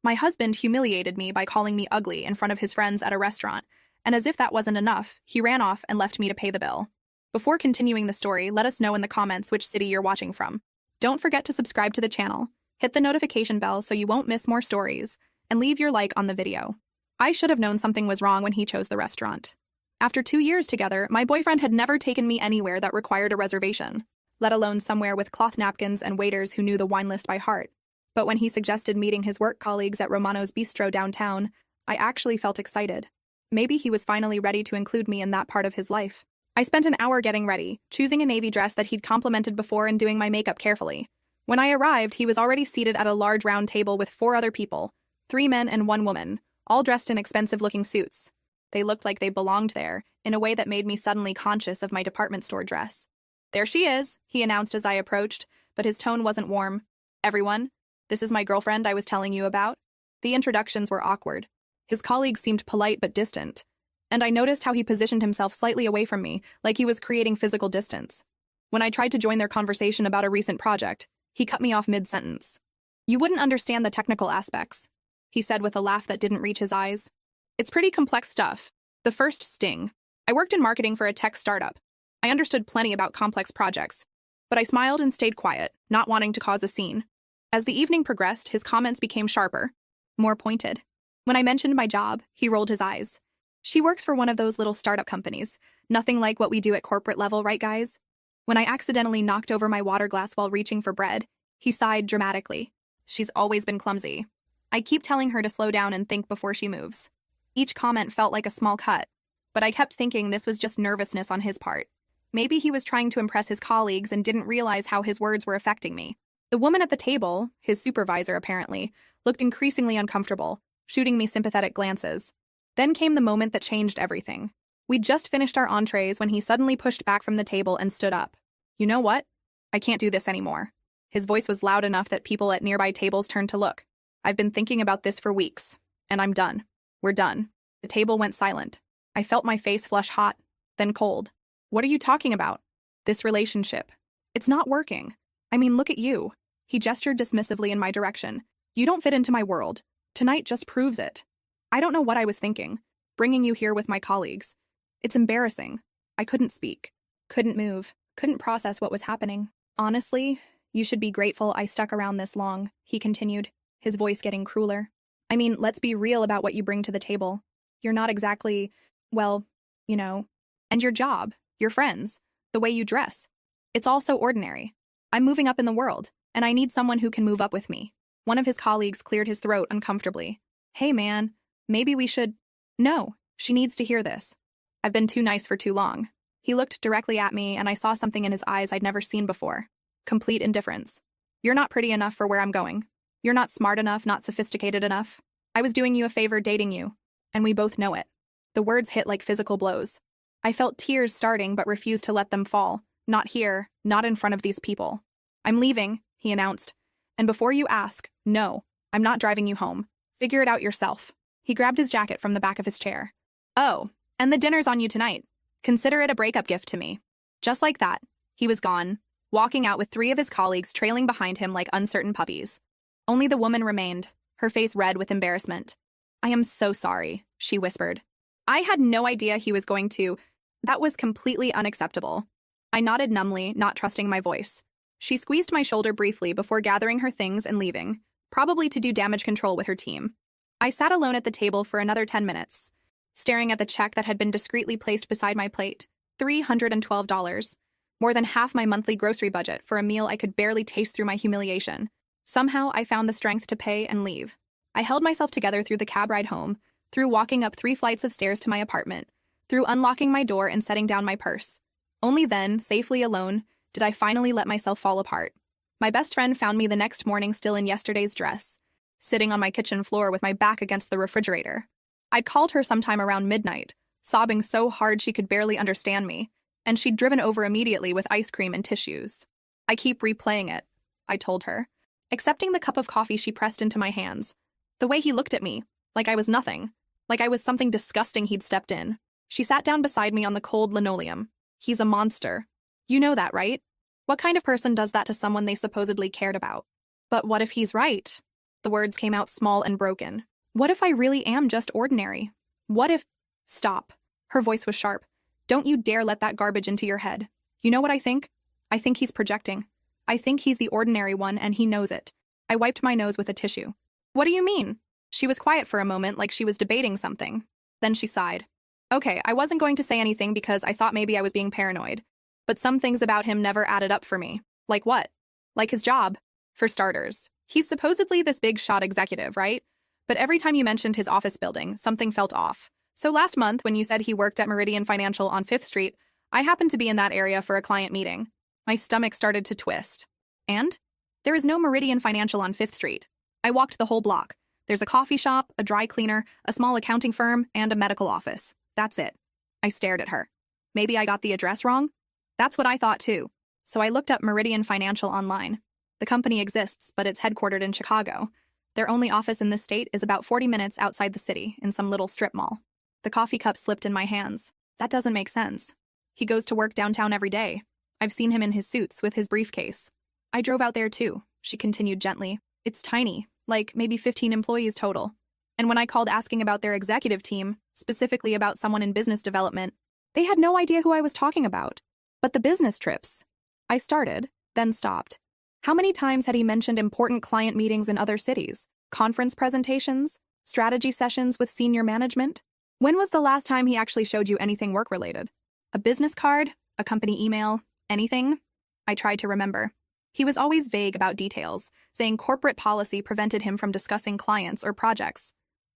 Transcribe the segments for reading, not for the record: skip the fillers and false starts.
My husband humiliated me by calling me ugly in front of his friends at a restaurant, and as if that wasn't enough, he ran off and left me to pay the bill. Before continuing the story, let us know in the comments which city you're watching from. Don't forget to subscribe to the channel, hit the notification bell so you won't miss more stories, and leave your like on the video. I should have known something was wrong when he chose the restaurant. After 2 years together, my boyfriend had never taken me anywhere that required a reservation, let alone somewhere with cloth napkins and waiters who knew the wine list by heart. But when he suggested meeting his work colleagues at Romano's Bistro downtown, I actually felt excited. Maybe he was finally ready to include me in that part of his life. I spent an hour getting ready, choosing a navy dress that he'd complimented before and doing my makeup carefully. When I arrived, he was already seated at a large round table with 4 other people, 3 men and 1 woman, all dressed in expensive-looking suits. They looked like they belonged there, in a way that made me suddenly conscious of my department store dress. "There she is," he announced as I approached, but his tone wasn't warm. "Everyone, this is my girlfriend I was telling you about." The introductions were awkward. His colleagues seemed polite but distant, and I noticed how he positioned himself slightly away from me, like he was creating physical distance. When I tried to join their conversation about a recent project, he cut me off mid-sentence. "You wouldn't understand the technical aspects," he said with a laugh that didn't reach his eyes. "It's pretty complex stuff." The first sting. I worked in marketing for a tech startup. I understood plenty about complex projects, but I smiled and stayed quiet, not wanting to cause a scene. As the evening progressed, his comments became sharper, more pointed. When I mentioned my job, he rolled his eyes. "She works for one of those little startup companies. Nothing like what we do at corporate level, right, guys?" When I accidentally knocked over my water glass while reaching for bread, he sighed dramatically. "She's always been clumsy. I keep telling her to slow down and think before she moves." Each comment felt like a small cut, but I kept thinking this was just nervousness on his part. Maybe he was trying to impress his colleagues and didn't realize how his words were affecting me. The woman at the table, his supervisor apparently, looked increasingly uncomfortable, shooting me sympathetic glances. Then came the moment that changed everything. We'd just finished our entrees when he suddenly pushed back from the table and stood up. "You know what? I can't do this anymore." His voice was loud enough that people at nearby tables turned to look. "I've been thinking about this for weeks, and I'm done. We're done." The table went silent. I felt my face flush hot, then cold. "What are you talking about? This relationship. It's not working. I mean, look at you." He gestured dismissively in my direction. "You don't fit into my world. Tonight just proves it." I don't know what I was thinking, bringing you here with my colleagues. It's embarrassing. I couldn't speak, couldn't move, couldn't process what was happening. "Honestly, you should be grateful I stuck around this long," he continued, his voice getting crueler. "I mean, let's be real about what you bring to the table. You're not exactly, well, you know, and your job, your friends, the way you dress. It's all so ordinary. I'm moving up in the world, and I need someone who can move up with me." One of his colleagues cleared his throat uncomfortably. "Hey man, maybe we should—" "No, she needs to hear this. I've been too nice for too long." He looked directly at me, and I saw something in his eyes I'd never seen before. Complete indifference. "You're not pretty enough for where I'm going. You're not smart enough, not sophisticated enough. I was doing you a favor dating you, and we both know it." The words hit like physical blows. I felt tears starting but refused to let them fall. "Not here, not in front of these people." "I'm leaving," he announced. "And before you ask, no, I'm not driving you home. Figure it out yourself." He grabbed his jacket from the back of his chair. "Oh, and the dinner's on you tonight. Consider it a breakup gift to me." Just like that, he was gone, walking out with 3 of his colleagues trailing behind him like uncertain puppies. Only the woman remained, her face red with embarrassment. "I am so sorry," she whispered. I had no idea he was going to. That was completely unacceptable. I nodded numbly, not trusting my voice. She squeezed my shoulder briefly before gathering her things and leaving, probably to do damage control with her team. I sat alone at the table for another 10 minutes, staring at the check that had been discreetly placed beside my plate. $312. More than half my monthly grocery budget for a meal I could barely taste through my humiliation. Somehow, I found the strength to pay and leave. I held myself together through the cab ride home, through walking up 3 flights of stairs to my apartment, through unlocking my door and setting down my purse. Only then, safely alone, did I finally let myself fall apart. My best friend found me the next morning still in yesterday's dress, sitting on my kitchen floor with my back against the refrigerator. I'd called her sometime around midnight, sobbing so hard she could barely understand me, and she'd driven over immediately with ice cream and tissues. "I keep replaying it," I told her, accepting the cup of coffee she pressed into my hands. The way he looked at me, like I was nothing, like I was something disgusting he'd stepped in. She sat down beside me on the cold linoleum. "He's a monster. You know that, right? What kind of person does that to someone they supposedly cared about? But what if he's right? The words came out small and broken. What if I really am just ordinary? What if— Stop. Her voice was sharp. Don't you dare let that garbage into your head. You know what I think? I think he's projecting. I think he's the ordinary one and he knows it. I wiped my nose with a tissue. What do you mean? She was quiet for a moment like she was debating something. Then she sighed. Okay, I wasn't going to say anything because I thought maybe I was being paranoid. But some things about him never added up for me. Like what? Like his job. For starters. He's supposedly this big shot executive, right? But every time you mentioned his office building, something felt off. So last month, when you said he worked at Meridian Financial on 5th Street, I happened to be in that area for a client meeting. My stomach started to twist. And? There is no Meridian Financial on 5th Street. I walked the whole block. There's a coffee shop, a dry cleaner, a small accounting firm, and a medical office. That's it. I stared at her. Maybe I got the address wrong? That's what I thought too. So I looked up Meridian Financial online. The company exists, but it's headquartered in Chicago. Their only office in this state is about 40 minutes outside the city, in some little strip mall. The coffee cup slipped in my hands. That doesn't make sense. He goes to work downtown every day. I've seen him in his suits with his briefcase. I drove out there too, she continued gently. It's tiny, like maybe 15 employees total. And when I called asking about their executive team, specifically about someone in business development, they had no idea who I was talking about. But the business trips. I started, then stopped. How many times had he mentioned important client meetings in other cities, conference presentations, strategy sessions with senior management? When was the last time he actually showed you anything work-related? A business card? A company email? Anything? I tried to remember. He was always vague about details, saying corporate policy prevented him from discussing clients or projects.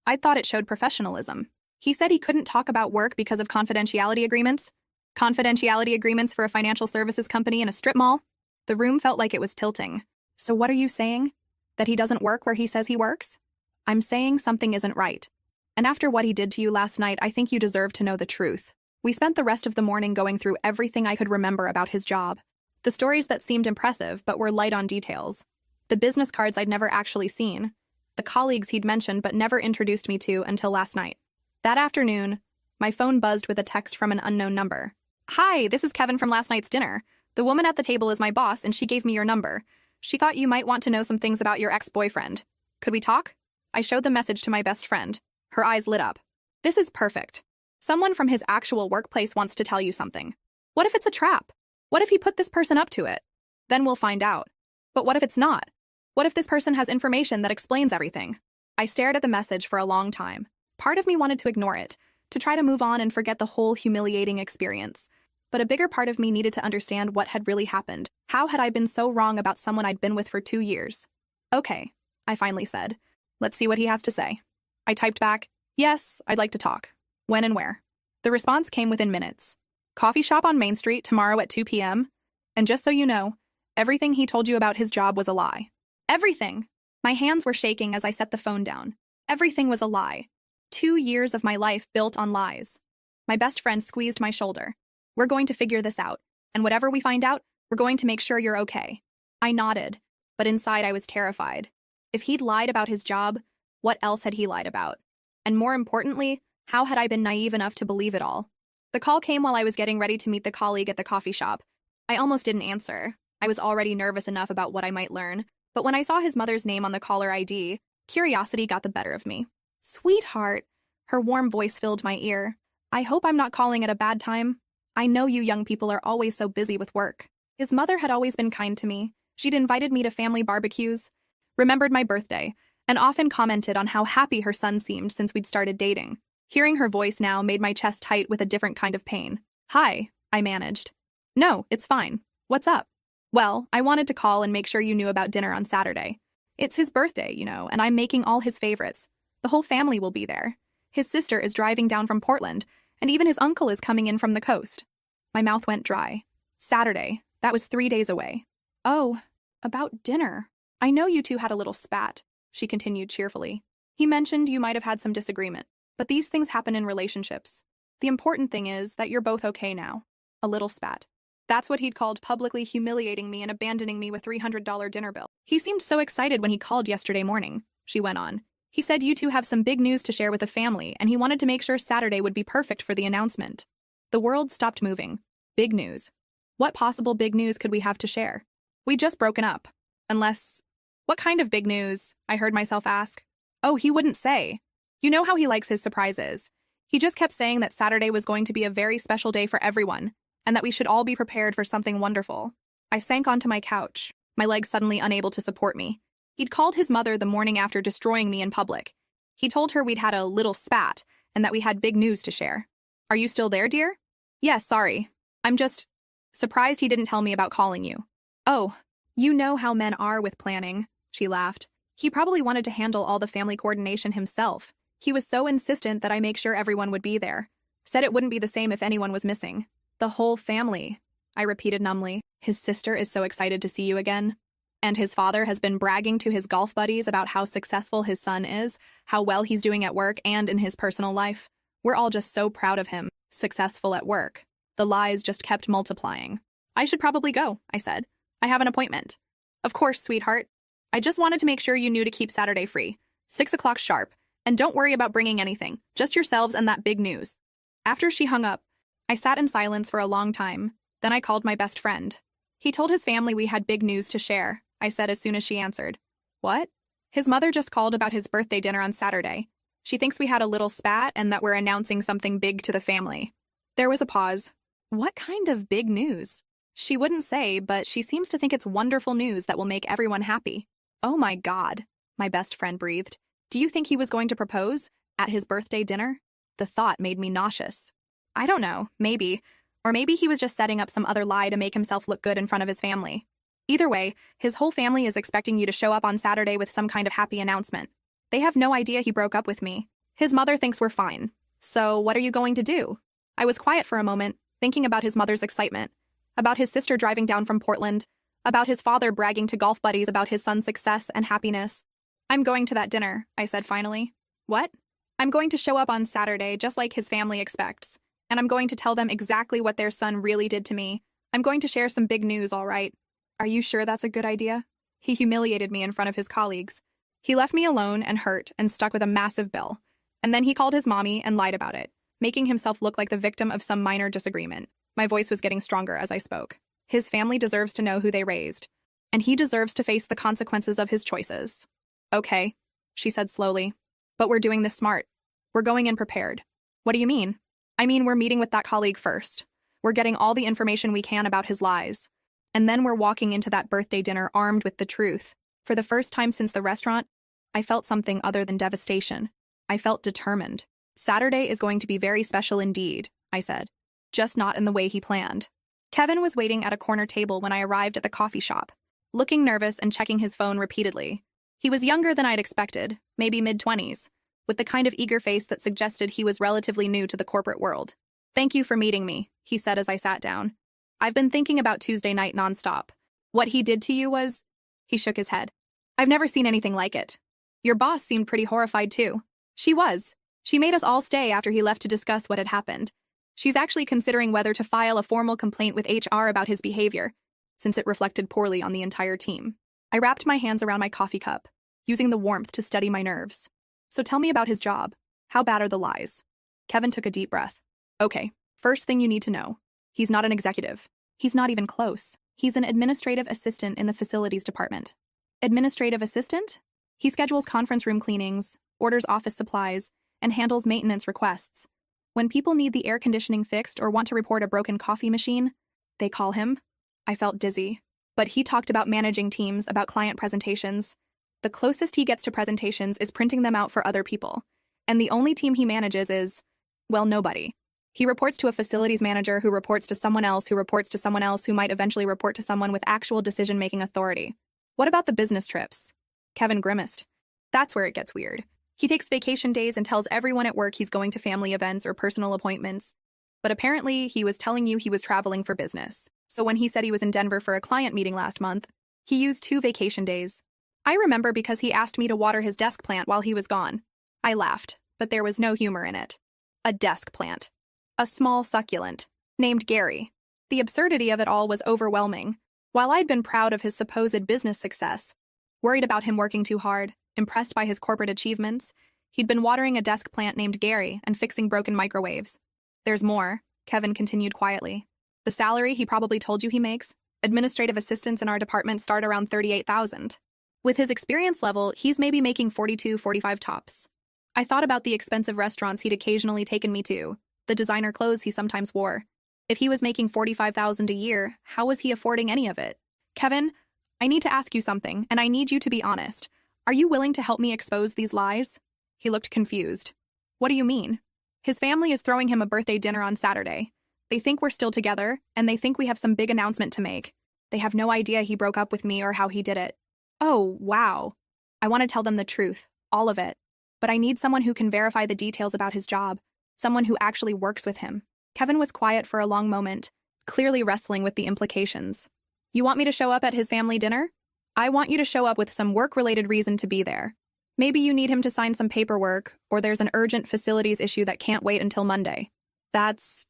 I thought it showed professionalism. He said he couldn't talk about work because of confidentiality agreements. Confidentiality agreements for a financial services company in a strip mall? The room felt like it was tilting. So what are you saying? That he doesn't work where he says he works? I'm saying something isn't right. And after what he did to you last night, I think you deserve to know the truth. We spent the rest of the morning going through everything I could remember about his job. The stories that seemed impressive but were light on details. The business cards I'd never actually seen. The colleagues he'd mentioned but never introduced me to until last night. That afternoon, my phone buzzed with a text from an unknown number. Hi, this is Kevin from last night's dinner. The woman at the table is my boss and she gave me your number. She thought you might want to know some things about your ex-boyfriend. Could we talk? I showed the message to my best friend. Her eyes lit up. This is perfect. Someone from his actual workplace wants to tell you something. What if it's a trap? What if he put this person up to it? Then we'll find out. But what if it's not? What if this person has information that explains everything? I stared at the message for a long time. Part of me wanted to ignore it, to try to move on and forget the whole humiliating experience. But a bigger part of me needed to understand what had really happened. How had I been so wrong about someone I'd been with for 2 years? Okay, I finally said. Let's see what he has to say. I typed back, yes, I'd like to talk. When and where? The response came within minutes. Coffee shop on Main Street tomorrow at 2 p.m. And just so you know, everything he told you about his job was a lie. Everything! My hands were shaking as I set the phone down. Everything was a lie. 2 years of my life built on lies. My best friend squeezed my shoulder. We're going to figure this out, and whatever we find out, we're going to make sure you're okay. I nodded, but inside I was terrified. If he'd lied about his job, what else had he lied about? And more importantly, how had I been naive enough to believe it all? The call came while I was getting ready to meet the colleague at the coffee shop. I almost didn't answer. I was already nervous enough about what I might learn, but when I saw his mother's name on the caller ID, curiosity got the better of me. Sweetheart, her warm voice filled my ear. I hope I'm not calling at a bad time. I know you young people are always so busy with work. His mother had always been kind to me. She'd invited me to family barbecues, remembered my birthday, and often commented on how happy her son seemed since we'd started dating. Hearing her voice now made my chest tight with a different kind of pain. Hi, I managed. No, it's fine. What's up? Well, I wanted to call and make sure you knew about dinner on Saturday. It's his birthday, you know, and I'm making all his favorites. The whole family will be there. His sister is driving down from Portland, and even his uncle is coming in from the coast. My mouth went dry. Saturday, that was 3 days away. Oh, about dinner. I know you two had a little spat, she continued cheerfully. He mentioned you might have had some disagreement, but these things happen in relationships. The important thing is that you're both okay now. A little spat. That's what he'd called publicly humiliating me and abandoning me with $300 dinner bill. He seemed so excited when he called yesterday morning, she went on. He said you two have some big news to share with the family, and he wanted to make sure Saturday would be perfect for the announcement. The world stopped moving. Big news. What possible big news could we have to share? We'd just broken up. Unless What kind of big news? I heard myself ask. Oh, he wouldn't say. You know how he likes his surprises. He just kept saying that Saturday was going to be a very special day for everyone, and that we should all be prepared for something wonderful. I sank onto my couch, my legs suddenly unable to support me. He'd called his mother the morning after destroying me in public. He told her we'd had a little spat, and that we had big news to share. Are you still there, dear? Yes, sorry. I'm just surprised he didn't tell me about calling you. Oh, you know how men are with planning, she laughed. He probably wanted to handle all the family coordination himself. He was so insistent that I make sure everyone would be there. Said it wouldn't be the same if anyone was missing. The whole family, I repeated numbly. His sister is so excited to see you again. And his father has been bragging to his golf buddies about how successful his son is, how well he's doing at work and in his personal life. We're all just so proud of him, successful at work. The lies just kept multiplying. I should probably go, I said. I have an appointment. Of course, sweetheart. I just wanted to make sure you knew to keep Saturday free. 6 o'clock sharp. And don't worry about bringing anything, just yourselves and that big news. After she hung up, I sat in silence for a long time. Then I called my best friend. He told his family we had big news to share, I said as soon as she answered. What? His mother just called about his birthday dinner on Saturday. She thinks we had a little spat and that we're announcing something big to the family. There was a pause. What kind of big news? She wouldn't say, but she seems to think it's wonderful news that will make everyone happy. Oh my God, my best friend breathed. Do you think he was going to propose? At his birthday dinner? The thought made me nauseous. I don't know, maybe. Or maybe he was just setting up some other lie to make himself look good in front of his family. Either way, his whole family is expecting you to show up on Saturday with some kind of happy announcement. They have no idea he broke up with me. His mother thinks we're fine. So what are you going to do? I was quiet for a moment, thinking about his mother's excitement, about his sister driving down from Portland, about his father bragging to golf buddies about his son's success and happiness. I'm going to that dinner, I said finally. What? I'm going to show up on Saturday just like his family expects, and I'm going to tell them exactly what their son really did to me. I'm going to share some big news, all right. Are you sure that's a good idea? He humiliated me in front of his colleagues. He left me alone and hurt and stuck with a massive bill. And then he called his mommy and lied about it, making himself look like the victim of some minor disagreement. My voice was getting stronger as I spoke. His family deserves to know who they raised, and he deserves to face the consequences of his choices. Okay, she said slowly. But we're doing this smart. We're going in prepared. What do you mean? I mean, we're meeting with that colleague first. We're getting all the information we can about his lies. And then we're walking into that birthday dinner armed with the truth. For the first time since the restaurant, I felt something other than devastation. I felt determined. Saturday is going to be very special indeed, I said. Just not in the way he planned. Kevin was waiting at a corner table when I arrived at the coffee shop, looking nervous and checking his phone repeatedly. He was younger than I'd expected, maybe mid-20s, with the kind of eager face that suggested he was relatively new to the corporate world. Thank you for meeting me, he said as I sat down. I've been thinking about Tuesday night nonstop. What he did to you was... He shook his head. I've never seen anything like it. Your boss seemed pretty horrified too. She was. She made us all stay after he left to discuss what had happened. She's actually considering whether to file a formal complaint with HR about his behavior, since it reflected poorly on the entire team. I wrapped my hands around my coffee cup, using the warmth to steady my nerves. So tell me about his job. How bad are the lies? Kevin took a deep breath. Okay, first thing you need to know. He's not an executive. He's not even close. He's an administrative assistant in the facilities department. Administrative assistant? He schedules conference room cleanings, orders office supplies, and handles maintenance requests. When people need the air conditioning fixed or want to report a broken coffee machine, they call him. I felt dizzy. But he talked about managing teams, about client presentations. The closest he gets to presentations is printing them out for other people. And the only team he manages is, well, nobody. He reports to a facilities manager who reports to someone else who reports to someone else who might eventually report to someone with actual decision-making authority. What about the business trips? Kevin grimaced. That's where it gets weird. He takes vacation days and tells everyone at work he's going to family events or personal appointments. But apparently, he was telling you he was traveling for business. So when he said he was in Denver for a client meeting last month, he used 2 vacation days. I remember because he asked me to water his desk plant while he was gone. I laughed, but there was no humor in it. A desk plant. A small succulent, named Gary. The absurdity of it all was overwhelming. While I'd been proud of his supposed business success, worried about him working too hard, impressed by his corporate achievements, he'd been watering a desk plant named Gary and fixing broken microwaves. There's more, Kevin continued quietly. The salary he probably told you he makes, administrative assistants in our department start around $38,000. With his experience level, he's maybe making 42, 45 tops. I thought about the expensive restaurants he'd occasionally taken me to, the designer clothes he sometimes wore. If he was making $45,000 a year, how was he affording any of it? Kevin, I need to ask you something, and I need you to be honest. Are you willing to help me expose these lies? He looked confused. What do you mean? His family is throwing him a birthday dinner on Saturday. They think we're still together, and they think we have some big announcement to make. They have no idea he broke up with me or how he did it. Oh, wow. I want to tell them the truth, all of it. But I need someone who can verify the details about his job, someone who actually works with him. Kevin was quiet for a long moment, clearly wrestling with the implications. You want me to show up at his family dinner? I want you to show up with some work-related reason to be there. Maybe you need him to sign some paperwork, or there's an urgent facilities issue that can't wait until Monday. That's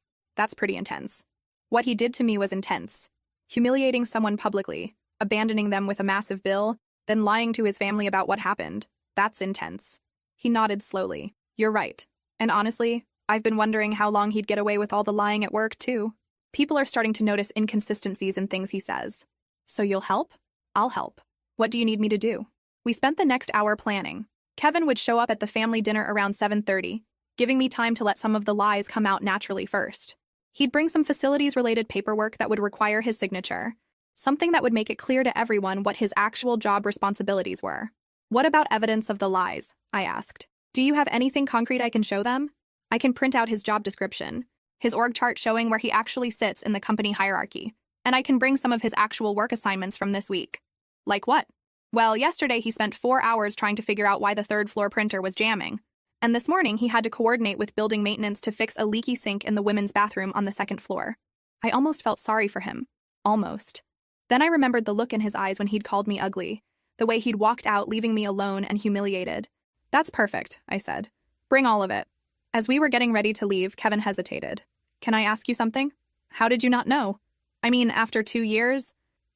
pretty intense. What he did to me was intense. Humiliating someone publicly, abandoning them with a massive bill, then lying to his family about what happened. That's intense. He nodded slowly. You're right. And honestly, I've been wondering how long he'd get away with all the lying at work, too. People are starting to notice inconsistencies in things he says. So you'll help? I'll help. What do you need me to do? We spent the next hour planning. Kevin would show up at the family dinner around 7:30, giving me time to let some of the lies come out naturally first. He'd bring some facilities-related paperwork that would require his signature, something that would make it clear to everyone what his actual job responsibilities were. What about evidence of the lies? I asked. Do you have anything concrete I can show them? I can print out his job description, his org chart showing where he actually sits in the company hierarchy, and I can bring some of his actual work assignments from this week. Like what? Well, yesterday he spent 4 hours trying to figure out why the third-floor printer was jamming, and this morning he had to coordinate with building maintenance to fix a leaky sink in the women's bathroom on the second floor. I almost felt sorry for him. Almost. Then I remembered the look in his eyes when he'd called me ugly, the way he'd walked out leaving me alone and humiliated. That's perfect, I said. Bring all of it. As we were getting ready to leave, Kevin hesitated. Can I ask you something? How did you not know? I mean, after 2 years,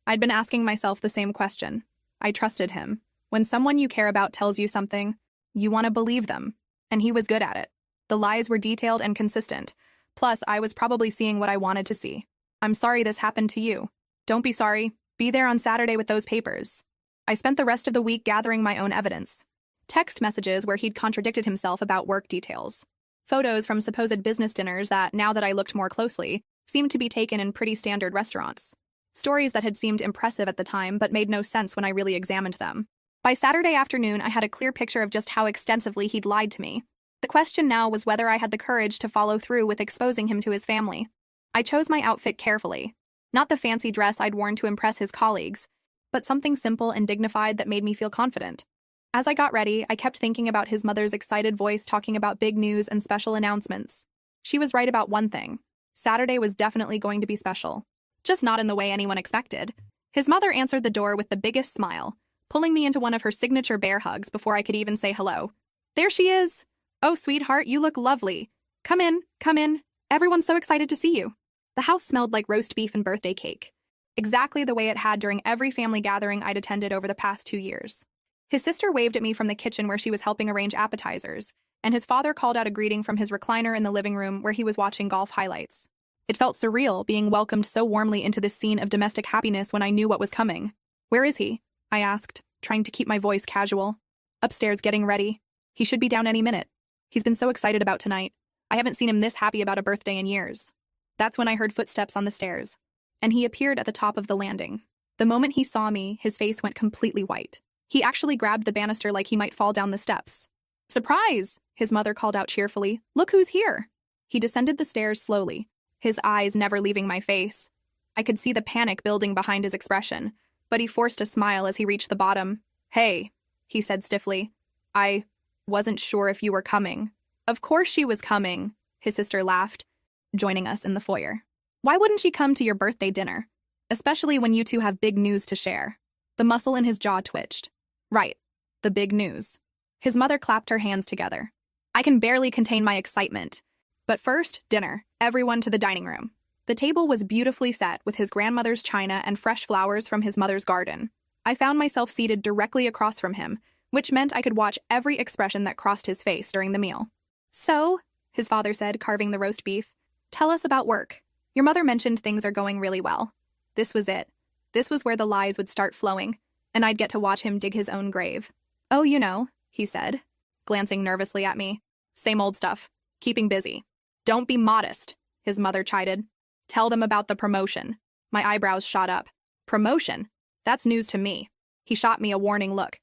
I'd been asking myself the same question. I trusted him. When someone you care about tells you something, you want to believe them. And he was good at it. The lies were detailed and consistent. Plus, I was probably seeing what I wanted to see. I'm sorry this happened to you. Don't be sorry. Be there on Saturday with those papers. I spent the rest of the week gathering my own evidence. Text messages where he'd contradicted himself about work details. Photos from supposed business dinners that, now that I looked more closely, seemed to be taken in pretty standard restaurants. Stories that had seemed impressive at the time but made no sense when I really examined them. By Saturday afternoon, I had a clear picture of just how extensively he'd lied to me. The question now was whether I had the courage to follow through with exposing him to his family. I chose my outfit carefully. Not the fancy dress I'd worn to impress his colleagues, but something simple and dignified that made me feel confident. As I got ready, I kept thinking about his mother's excited voice talking about big news and special announcements. She was right about one thing. Saturday was definitely going to be special. Just not in the way anyone expected. His mother answered the door with the biggest smile, pulling me into one of her signature bear hugs before I could even say hello. There she is! Oh, sweetheart, you look lovely. Come in, come in. Everyone's so excited to see you. The house smelled like roast beef and birthday cake. Exactly the way it had during every family gathering I'd attended over the past 2 years. His sister waved at me from the kitchen where she was helping arrange appetizers, and his father called out a greeting from his recliner in the living room where he was watching golf highlights. It felt surreal being welcomed so warmly into this scene of domestic happiness when I knew what was coming. Where is he? I asked, trying to keep my voice casual. Upstairs getting ready. He should be down any minute. He's been so excited about tonight. I haven't seen him this happy about a birthday in years. That's when I heard footsteps on the stairs, and he appeared at the top of the landing. The moment he saw me, his face went completely white. He actually grabbed the banister like he might fall down the steps. Surprise! His mother called out cheerfully. Look who's here! He descended the stairs slowly, his eyes never leaving my face. I could see the panic building behind his expression, but he forced a smile as he reached the bottom. Hey, he said stiffly. I wasn't sure if you were coming. Of course she was coming, his sister laughed, joining us in the foyer. Why wouldn't she come to your birthday dinner? Especially when you two have big news to share. The muscle in his jaw twitched. Right, the big news. His mother clapped her hands together. I can barely contain my excitement. But first, dinner. Everyone to the dining room. The table was beautifully set with his grandmother's china and fresh flowers from his mother's garden. I found myself seated directly across from him, which meant I could watch every expression that crossed his face during the meal. So, his father said, carving the roast beef, tell us about work. Your mother mentioned things are going really well. This was it. This was where the lies would start flowing. and I'd get to watch him dig his own grave. Oh, you know, he said, glancing nervously at me. Same old stuff. Keeping busy. Don't be modest, his mother chided. Tell them about the promotion. My eyebrows shot up. Promotion? That's news to me. He shot me a warning look.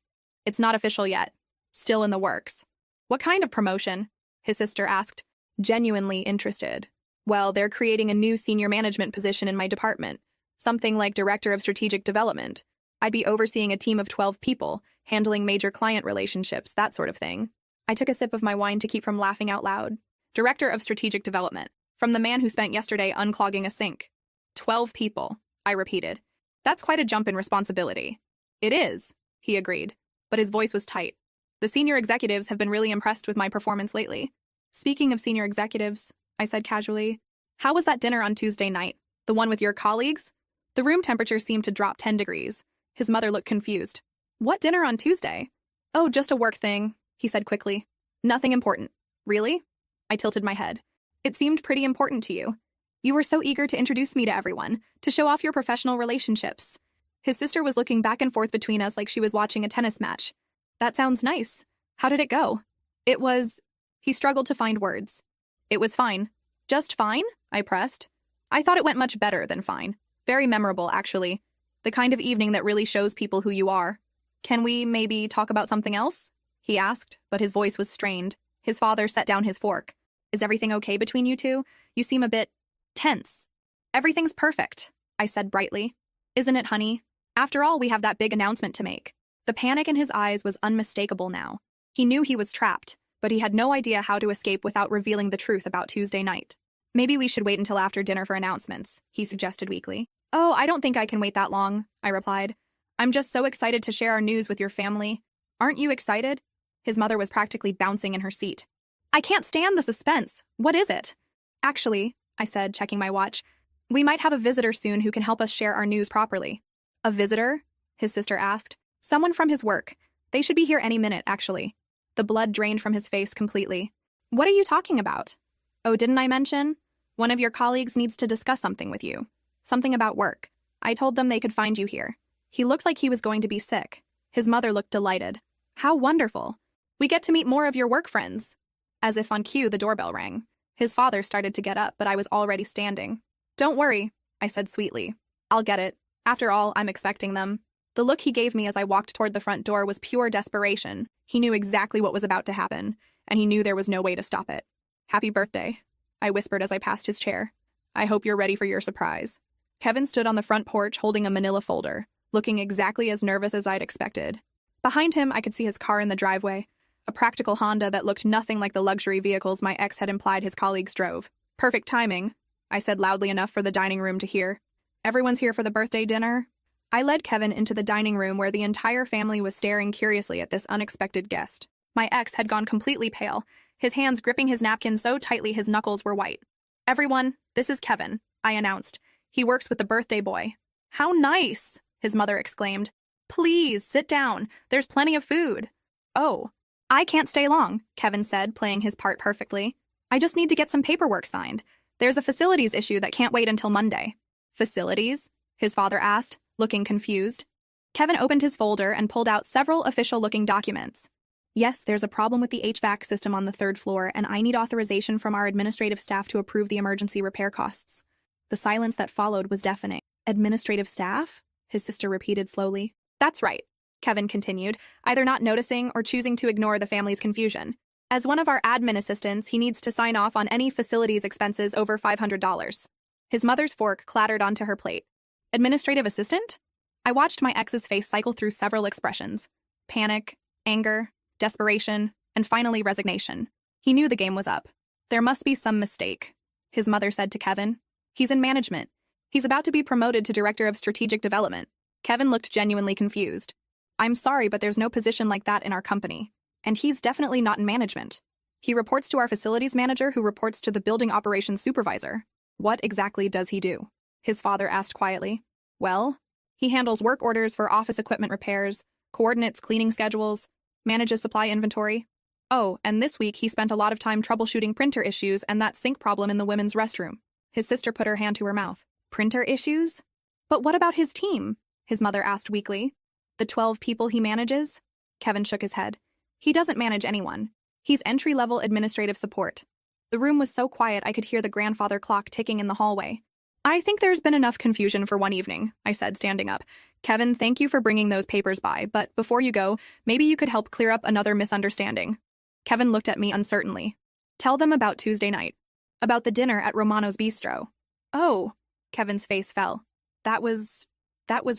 It's not official yet. Still in the works. What kind of promotion? His sister asked, genuinely interested. Well, they're creating a new senior management position in my department. Something like Director of Strategic Development. I'd be overseeing a team of 12 people, handling major client relationships, that sort of thing. I took a sip of my wine to keep from laughing out loud. Director of Strategic Development. From the man who spent yesterday unclogging a sink. 12 people, I repeated. That's quite a jump in responsibility. It is, he agreed, but his voice was tight. The senior executives have been really impressed with my performance lately. Speaking of senior executives, I said casually, how was that dinner on Tuesday night? The one with your colleagues? The room temperature seemed to drop 10 degrees. His mother looked confused. What dinner on Tuesday? Oh, just a work thing, he said quickly. Nothing important. Really? I tilted my head. It seemed pretty important to you. You were so eager to introduce me to everyone, to show off your professional relationships. His sister was looking back and forth between us like she was watching a tennis match. That sounds nice. How did it go? It was... He struggled to find words. It was fine. Just fine? I pressed. I thought it went much better than fine. Very memorable, actually. The kind of evening that really shows people who you are. Can we maybe talk about something else? He asked, but his voice was strained. His father set down his fork. Is everything okay between you two? You seem a bit... tense. Everything's perfect, I said brightly. Isn't it, honey? After all, we have that big announcement to make. The panic in his eyes was unmistakable now. He knew he was trapped, but he had no idea how to escape without revealing the truth about Tuesday night. Maybe we should wait until after dinner for announcements, he suggested weakly. Oh, I don't think I can wait that long, I replied. I'm just so excited to share our news with your family. Aren't you excited? His mother was practically bouncing in her seat. I can't stand the suspense. What is it? Actually, I said, checking my watch, we might have a visitor soon who can help us share our news properly. A visitor? His sister asked. Someone from his work. They should be here any minute, actually. The blood drained from his face completely. What are you talking about? Oh, didn't I mention? One of your colleagues needs to discuss something with you. Something about work. I told them they could find you here. He looked like he was going to be sick. His mother looked delighted. How wonderful. We get to meet more of your work friends. As if on cue, the doorbell rang. His father started to get up, but I was already standing. Don't worry, I said sweetly. I'll get it. After all, I'm expecting them. The look he gave me as I walked toward the front door was pure desperation. He knew exactly what was about to happen, and he knew there was no way to stop it. Happy birthday, I whispered as I passed his chair. I hope you're ready for your surprise. Kevin stood on the front porch holding a manila folder, looking exactly as nervous as I'd expected. Behind him, I could see his car in the driveway, a practical Honda that looked nothing like the luxury vehicles my ex had implied his colleagues drove. Perfect timing, I said loudly enough for the dining room to hear. Everyone's here for the birthday dinner? I led Kevin into the dining room where the entire family was staring curiously at this unexpected guest. My ex had gone completely pale, his hands gripping his napkin so tightly his knuckles were white. Everyone, this is Kevin, I announced. He works with the birthday boy. How nice, his mother exclaimed. Please, sit down. There's plenty of food. Oh, I can't stay long, Kevin said, playing his part perfectly. I just need to get some paperwork signed. There's a facilities issue that can't wait until Monday. Facilities? His father asked, looking confused. Kevin opened his folder and pulled out several official-looking documents. Yes, there's a problem with the HVAC system on the third floor, and I need authorization from our administrative staff to approve the emergency repair costs. The silence that followed was deafening. Administrative staff? His sister repeated slowly. That's right, Kevin continued, either not noticing or choosing to ignore the family's confusion. As one of our admin assistants, he needs to sign off on any facilities expenses over $500. His mother's fork clattered onto her plate. Administrative assistant? I watched my ex's face cycle through several expressions. Panic, anger, desperation, and finally resignation. He knew the game was up. There must be some mistake, his mother said to Kevin. He's in management. He's about to be promoted to Director of Strategic Development. Kevin looked genuinely confused. I'm sorry, but there's no position like that in our company. And he's definitely not in management. He reports to our facilities manager who reports to the building operations supervisor. What exactly does he do? His father asked quietly. Well, he handles work orders for office equipment repairs, coordinates cleaning schedules, manages supply inventory. Oh, and this week he spent a lot of time troubleshooting printer issues and that sink problem in the women's restroom. His sister put her hand to her mouth. Printer issues? But what about his team? His mother asked weakly. The 12 people he manages? Kevin shook his head. He doesn't manage anyone. He's entry-level administrative support. The room was so quiet I could hear the grandfather clock ticking in the hallway. I think there's been enough confusion for one evening, I said, standing up. Kevin, thank you for bringing those papers by, but before you go, maybe you could help clear up another misunderstanding. Kevin looked at me uncertainly. Tell them about Tuesday night. About the dinner at Romano's Bistro. Oh, Kevin's face fell. That was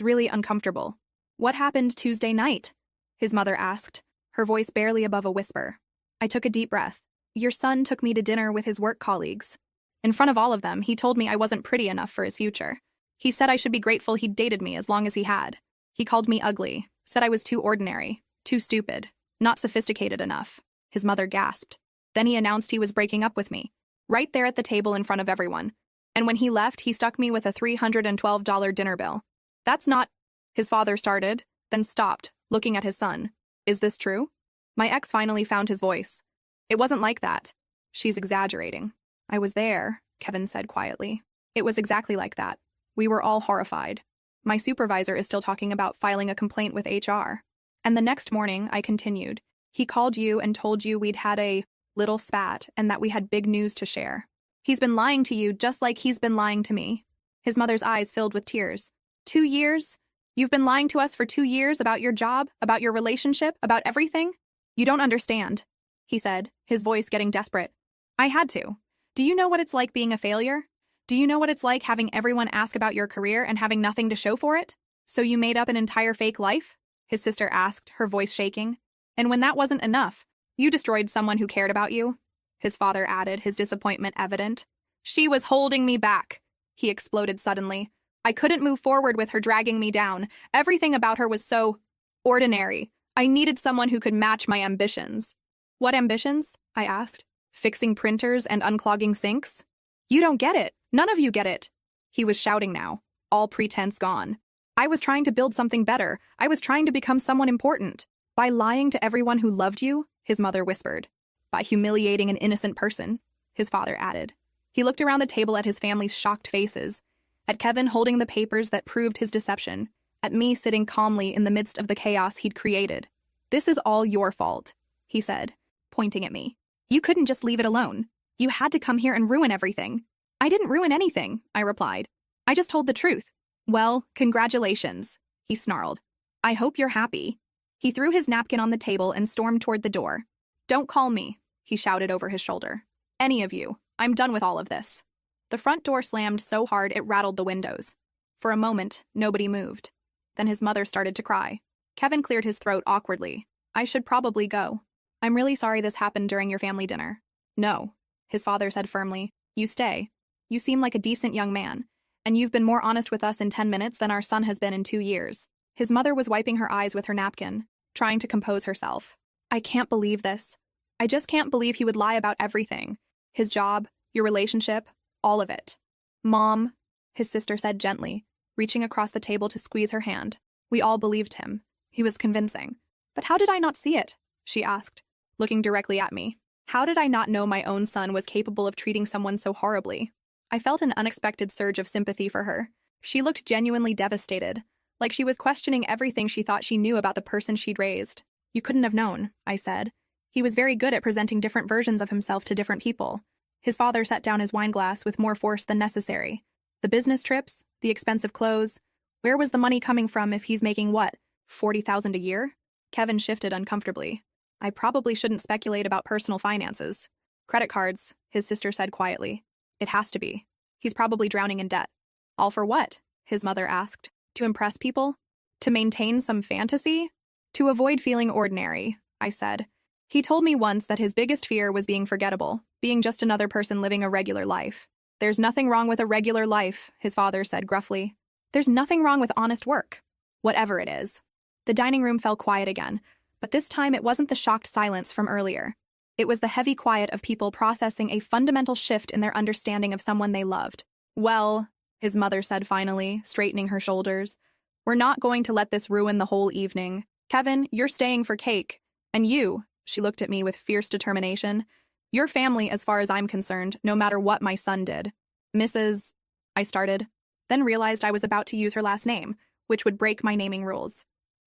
really uncomfortable. What happened Tuesday night? His mother asked, her voice barely above a whisper. I took a deep breath. Your son took me to dinner with his work colleagues. In front of all of them, he told me I wasn't pretty enough for his future. He said I should be grateful he'd dated me as long as he had. He called me ugly, said I was too ordinary, too stupid, not sophisticated enough. His mother gasped. Then he announced he was breaking up with me, right there at the table in front of everyone. And when he left, he stuck me with a $312 dinner bill. That's not... His father started, then stopped, looking at his son. Is this true? My ex finally found his voice. It wasn't like that. She's exaggerating. I was there, Kevin said quietly. It was exactly like that. We were all horrified. My supervisor is still talking about filing a complaint with HR. And the next morning, I continued. He called you and told you we'd had a little spat and that we had big news to share. He's been lying to you just like he's been lying to me. His mother's eyes filled with tears. 2 years? You've been lying to us for 2 years about your job, about your relationship, about everything? You don't understand, he said, his voice getting desperate. I had to. Do you know what it's like being a failure? Do you know what it's like having everyone ask about your career and having nothing to show for it? So you made up an entire fake life? His sister asked, her voice shaking. And when that wasn't enough, you destroyed someone who cared about you? His father added, his disappointment evident. She was holding me back, he exploded suddenly. I couldn't move forward with her dragging me down. Everything about her was so ordinary. I needed someone who could match my ambitions. What ambitions? I asked. Fixing printers and unclogging sinks? You don't get it. None of you get it. He was shouting now, all pretense gone. I was trying to build something better. I was trying to become someone important. By lying to everyone who loved you, his mother whispered. By humiliating an innocent person, his father added. He looked around the table at his family's shocked faces, at Kevin holding the papers that proved his deception, at me sitting calmly in the midst of the chaos he'd created. This is all your fault, he said, pointing at me. You couldn't just leave it alone. You had to come here and ruin everything. I didn't ruin anything, I replied. I just told the truth. Well, congratulations, he snarled. I hope you're happy. He threw his napkin on the table and stormed toward the door. Don't call me, he shouted over his shoulder. Any of you. I'm done with all of this. The front door slammed so hard it rattled the windows. For a moment, nobody moved. Then his mother started to cry. Kevin cleared his throat awkwardly. I should probably go. I'm really sorry this happened during your family dinner. No, his father said firmly. You stay. You seem like a decent young man, and you've been more honest with us in 10 minutes than our son has been in 2 years. His mother was wiping her eyes with her napkin, trying to compose herself. I can't believe this. I just can't believe he would lie about everything. His job, your relationship, all of it. Mom, his sister said gently, reaching across the table to squeeze her hand. We all believed him. He was convincing. But how did I not see it? She asked, looking directly at me. How did I not know my own son was capable of treating someone so horribly? I felt an unexpected surge of sympathy for her. She looked genuinely devastated, like she was questioning everything she thought she knew about the person she'd raised. You couldn't have known, I said. He was very good at presenting different versions of himself to different people. His father set down his wineglass with more force than necessary. The business trips, the expensive clothes. Where was the money coming from if he's making what, $40,000 a year? Kevin shifted uncomfortably. I probably shouldn't speculate about personal finances. Credit cards, his sister said quietly. It has to be. He's probably drowning in debt. All for what? His mother asked. To impress people? To maintain some fantasy? To avoid feeling ordinary, I said. He told me once that his biggest fear was being forgettable, being just another person living a regular life. There's nothing wrong with a regular life, his father said gruffly. There's nothing wrong with honest work. Whatever it is. The dining room fell quiet again, but this time it wasn't the shocked silence from earlier. It was the heavy quiet of people processing a fundamental shift in their understanding of someone they loved. Well, his mother said finally, straightening her shoulders, we're not going to let this ruin the whole evening. Kevin, you're staying for cake. And you, she looked at me with fierce determination, your family as far as I'm concerned, no matter what my son did. Mrs. I started, then realized I was about to use her last name, which would break my naming rules.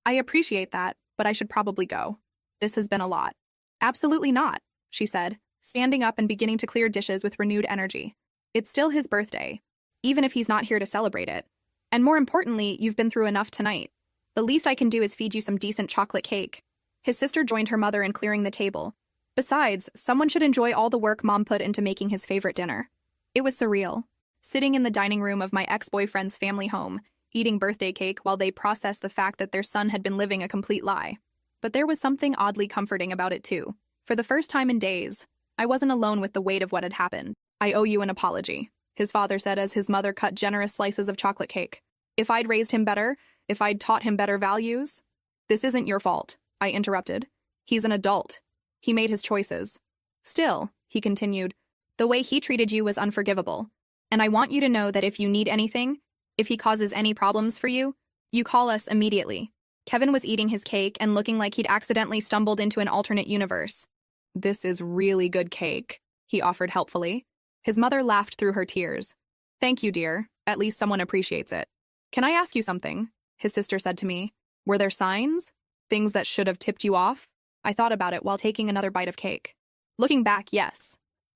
I appreciate that, but I should probably go. This has been a lot. Absolutely not, she said, standing up and beginning to clear dishes with renewed energy. It's still his birthday, even if he's not here to celebrate it. And more importantly, you've been through enough tonight. The least I can do is feed you some decent chocolate cake. His sister joined her mother in clearing the table. Besides, someone should enjoy all the work Mom put into making his favorite dinner. It was surreal. Sitting in the dining room of my ex-boyfriend's family home, eating birthday cake while they processed the fact that their son had been living a complete lie. But there was something oddly comforting about it too. For the first time in days, I wasn't alone with the weight of what had happened. I owe you an apology, his father said as his mother cut generous slices of chocolate cake. If I'd raised him better, if I'd taught him better values. This isn't your fault, I interrupted. He's an adult. He made his choices. Still, he continued, the way he treated you was unforgivable. And I want you to know that if you need anything, if he causes any problems for you, you call us immediately. Kevin was eating his cake and looking like he'd accidentally stumbled into an alternate universe. This is really good cake, he offered helpfully. His mother laughed through her tears. Thank you, dear. At least someone appreciates it. Can I ask you something? His sister said to me. Were there signs? Things that should have tipped you off? I thought about it while taking another bite of cake. Looking back, yes.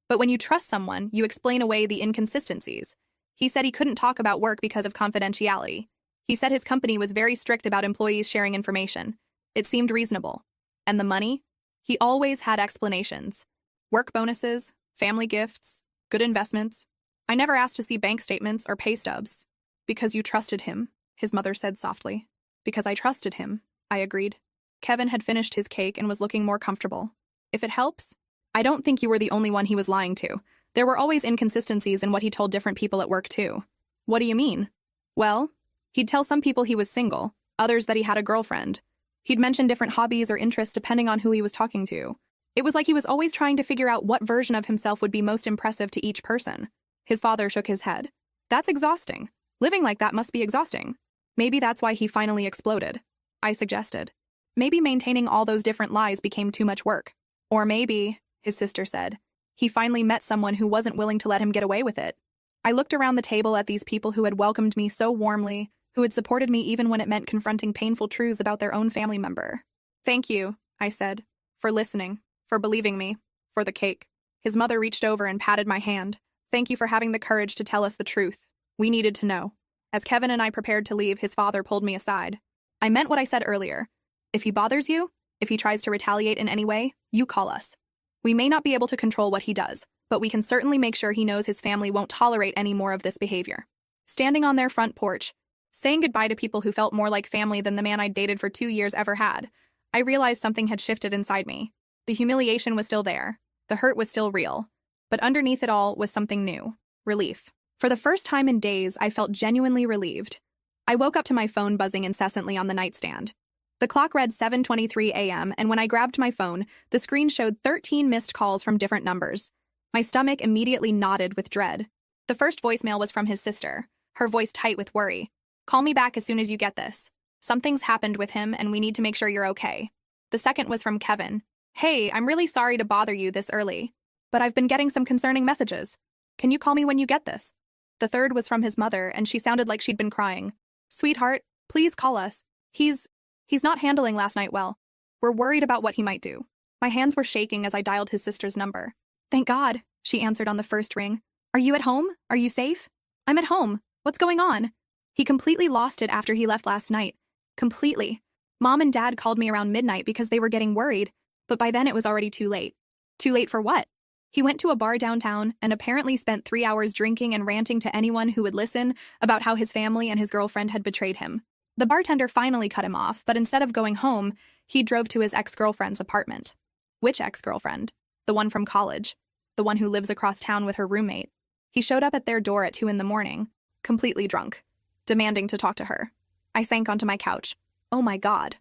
But when you trust someone, you explain away the inconsistencies. He said he couldn't talk about work because of confidentiality. He said his company was very strict about employees sharing information. It seemed reasonable. And the money? He always had explanations. Work bonuses, family gifts, good investments. I never asked to see bank statements or pay stubs. Because you trusted him, his mother said softly. Because I trusted him, I agreed. Kevin had finished his cake and was looking more comfortable. If it helps, I don't think you were the only one he was lying to. There were always inconsistencies in what he told different people at work, too. What do you mean? Well, he'd tell some people he was single, others that he had a girlfriend. He'd mention different hobbies or interests depending on who he was talking to. It was like he was always trying to figure out what version of himself would be most impressive to each person. His father shook his head. That's exhausting. Living like that must be exhausting. Maybe that's why he finally exploded. I suggested. Maybe maintaining all those different lies became too much work. Or maybe, his sister said, he finally met someone who wasn't willing to let him get away with it. I looked around the table at these people who had welcomed me so warmly, who had supported me even when it meant confronting painful truths about their own family member. Thank you, I said, for listening, for believing me, for the cake. His mother reached over and patted my hand. Thank you for having the courage to tell us the truth. We needed to know. As Kevin and I prepared to leave, his father pulled me aside. I meant what I said earlier. If he bothers you, if he tries to retaliate in any way, you call us. We may not be able to control what he does, but we can certainly make sure he knows his family won't tolerate any more of this behavior. Standing on their front porch, saying goodbye to people who felt more like family than the man I'd dated for 2 years ever had, I realized something had shifted inside me. The humiliation was still there. The hurt was still real. But underneath it all was something new. Relief. For the first time in days, I felt genuinely relieved. I woke up to my phone buzzing incessantly on the nightstand. The clock read 7:23 a.m., and when I grabbed my phone, the screen showed 13 missed calls from different numbers. My stomach immediately knotted with dread. The first voicemail was from his sister, her voice tight with worry. Call me back as soon as you get this. Something's happened with him, and we need to make sure you're okay. The second was from Kevin. Hey, I'm really sorry to bother you this early, but I've been getting some concerning messages. Can you call me when you get this? The third was from his mother, and she sounded like she'd been crying. Sweetheart, please call us. He's not handling last night well. We're worried about what he might do. My hands were shaking as I dialed his sister's number. Thank God, she answered on the first ring. Are you at home? Are you safe? I'm at home. What's going on? He completely lost it after he left last night. Completely. Mom and Dad called me around midnight because they were getting worried, but by then it was already too late. Too late for what? He went to a bar downtown and apparently spent 3 hours drinking and ranting to anyone who would listen about how his family and his girlfriend had betrayed him. The bartender finally cut him off, but instead of going home, he drove to his ex-girlfriend's apartment. Which ex-girlfriend? The one from college. The one who lives across town with her roommate. He showed up at their door at 2 a.m, completely drunk, demanding to talk to her. I sank onto my couch. Oh my God.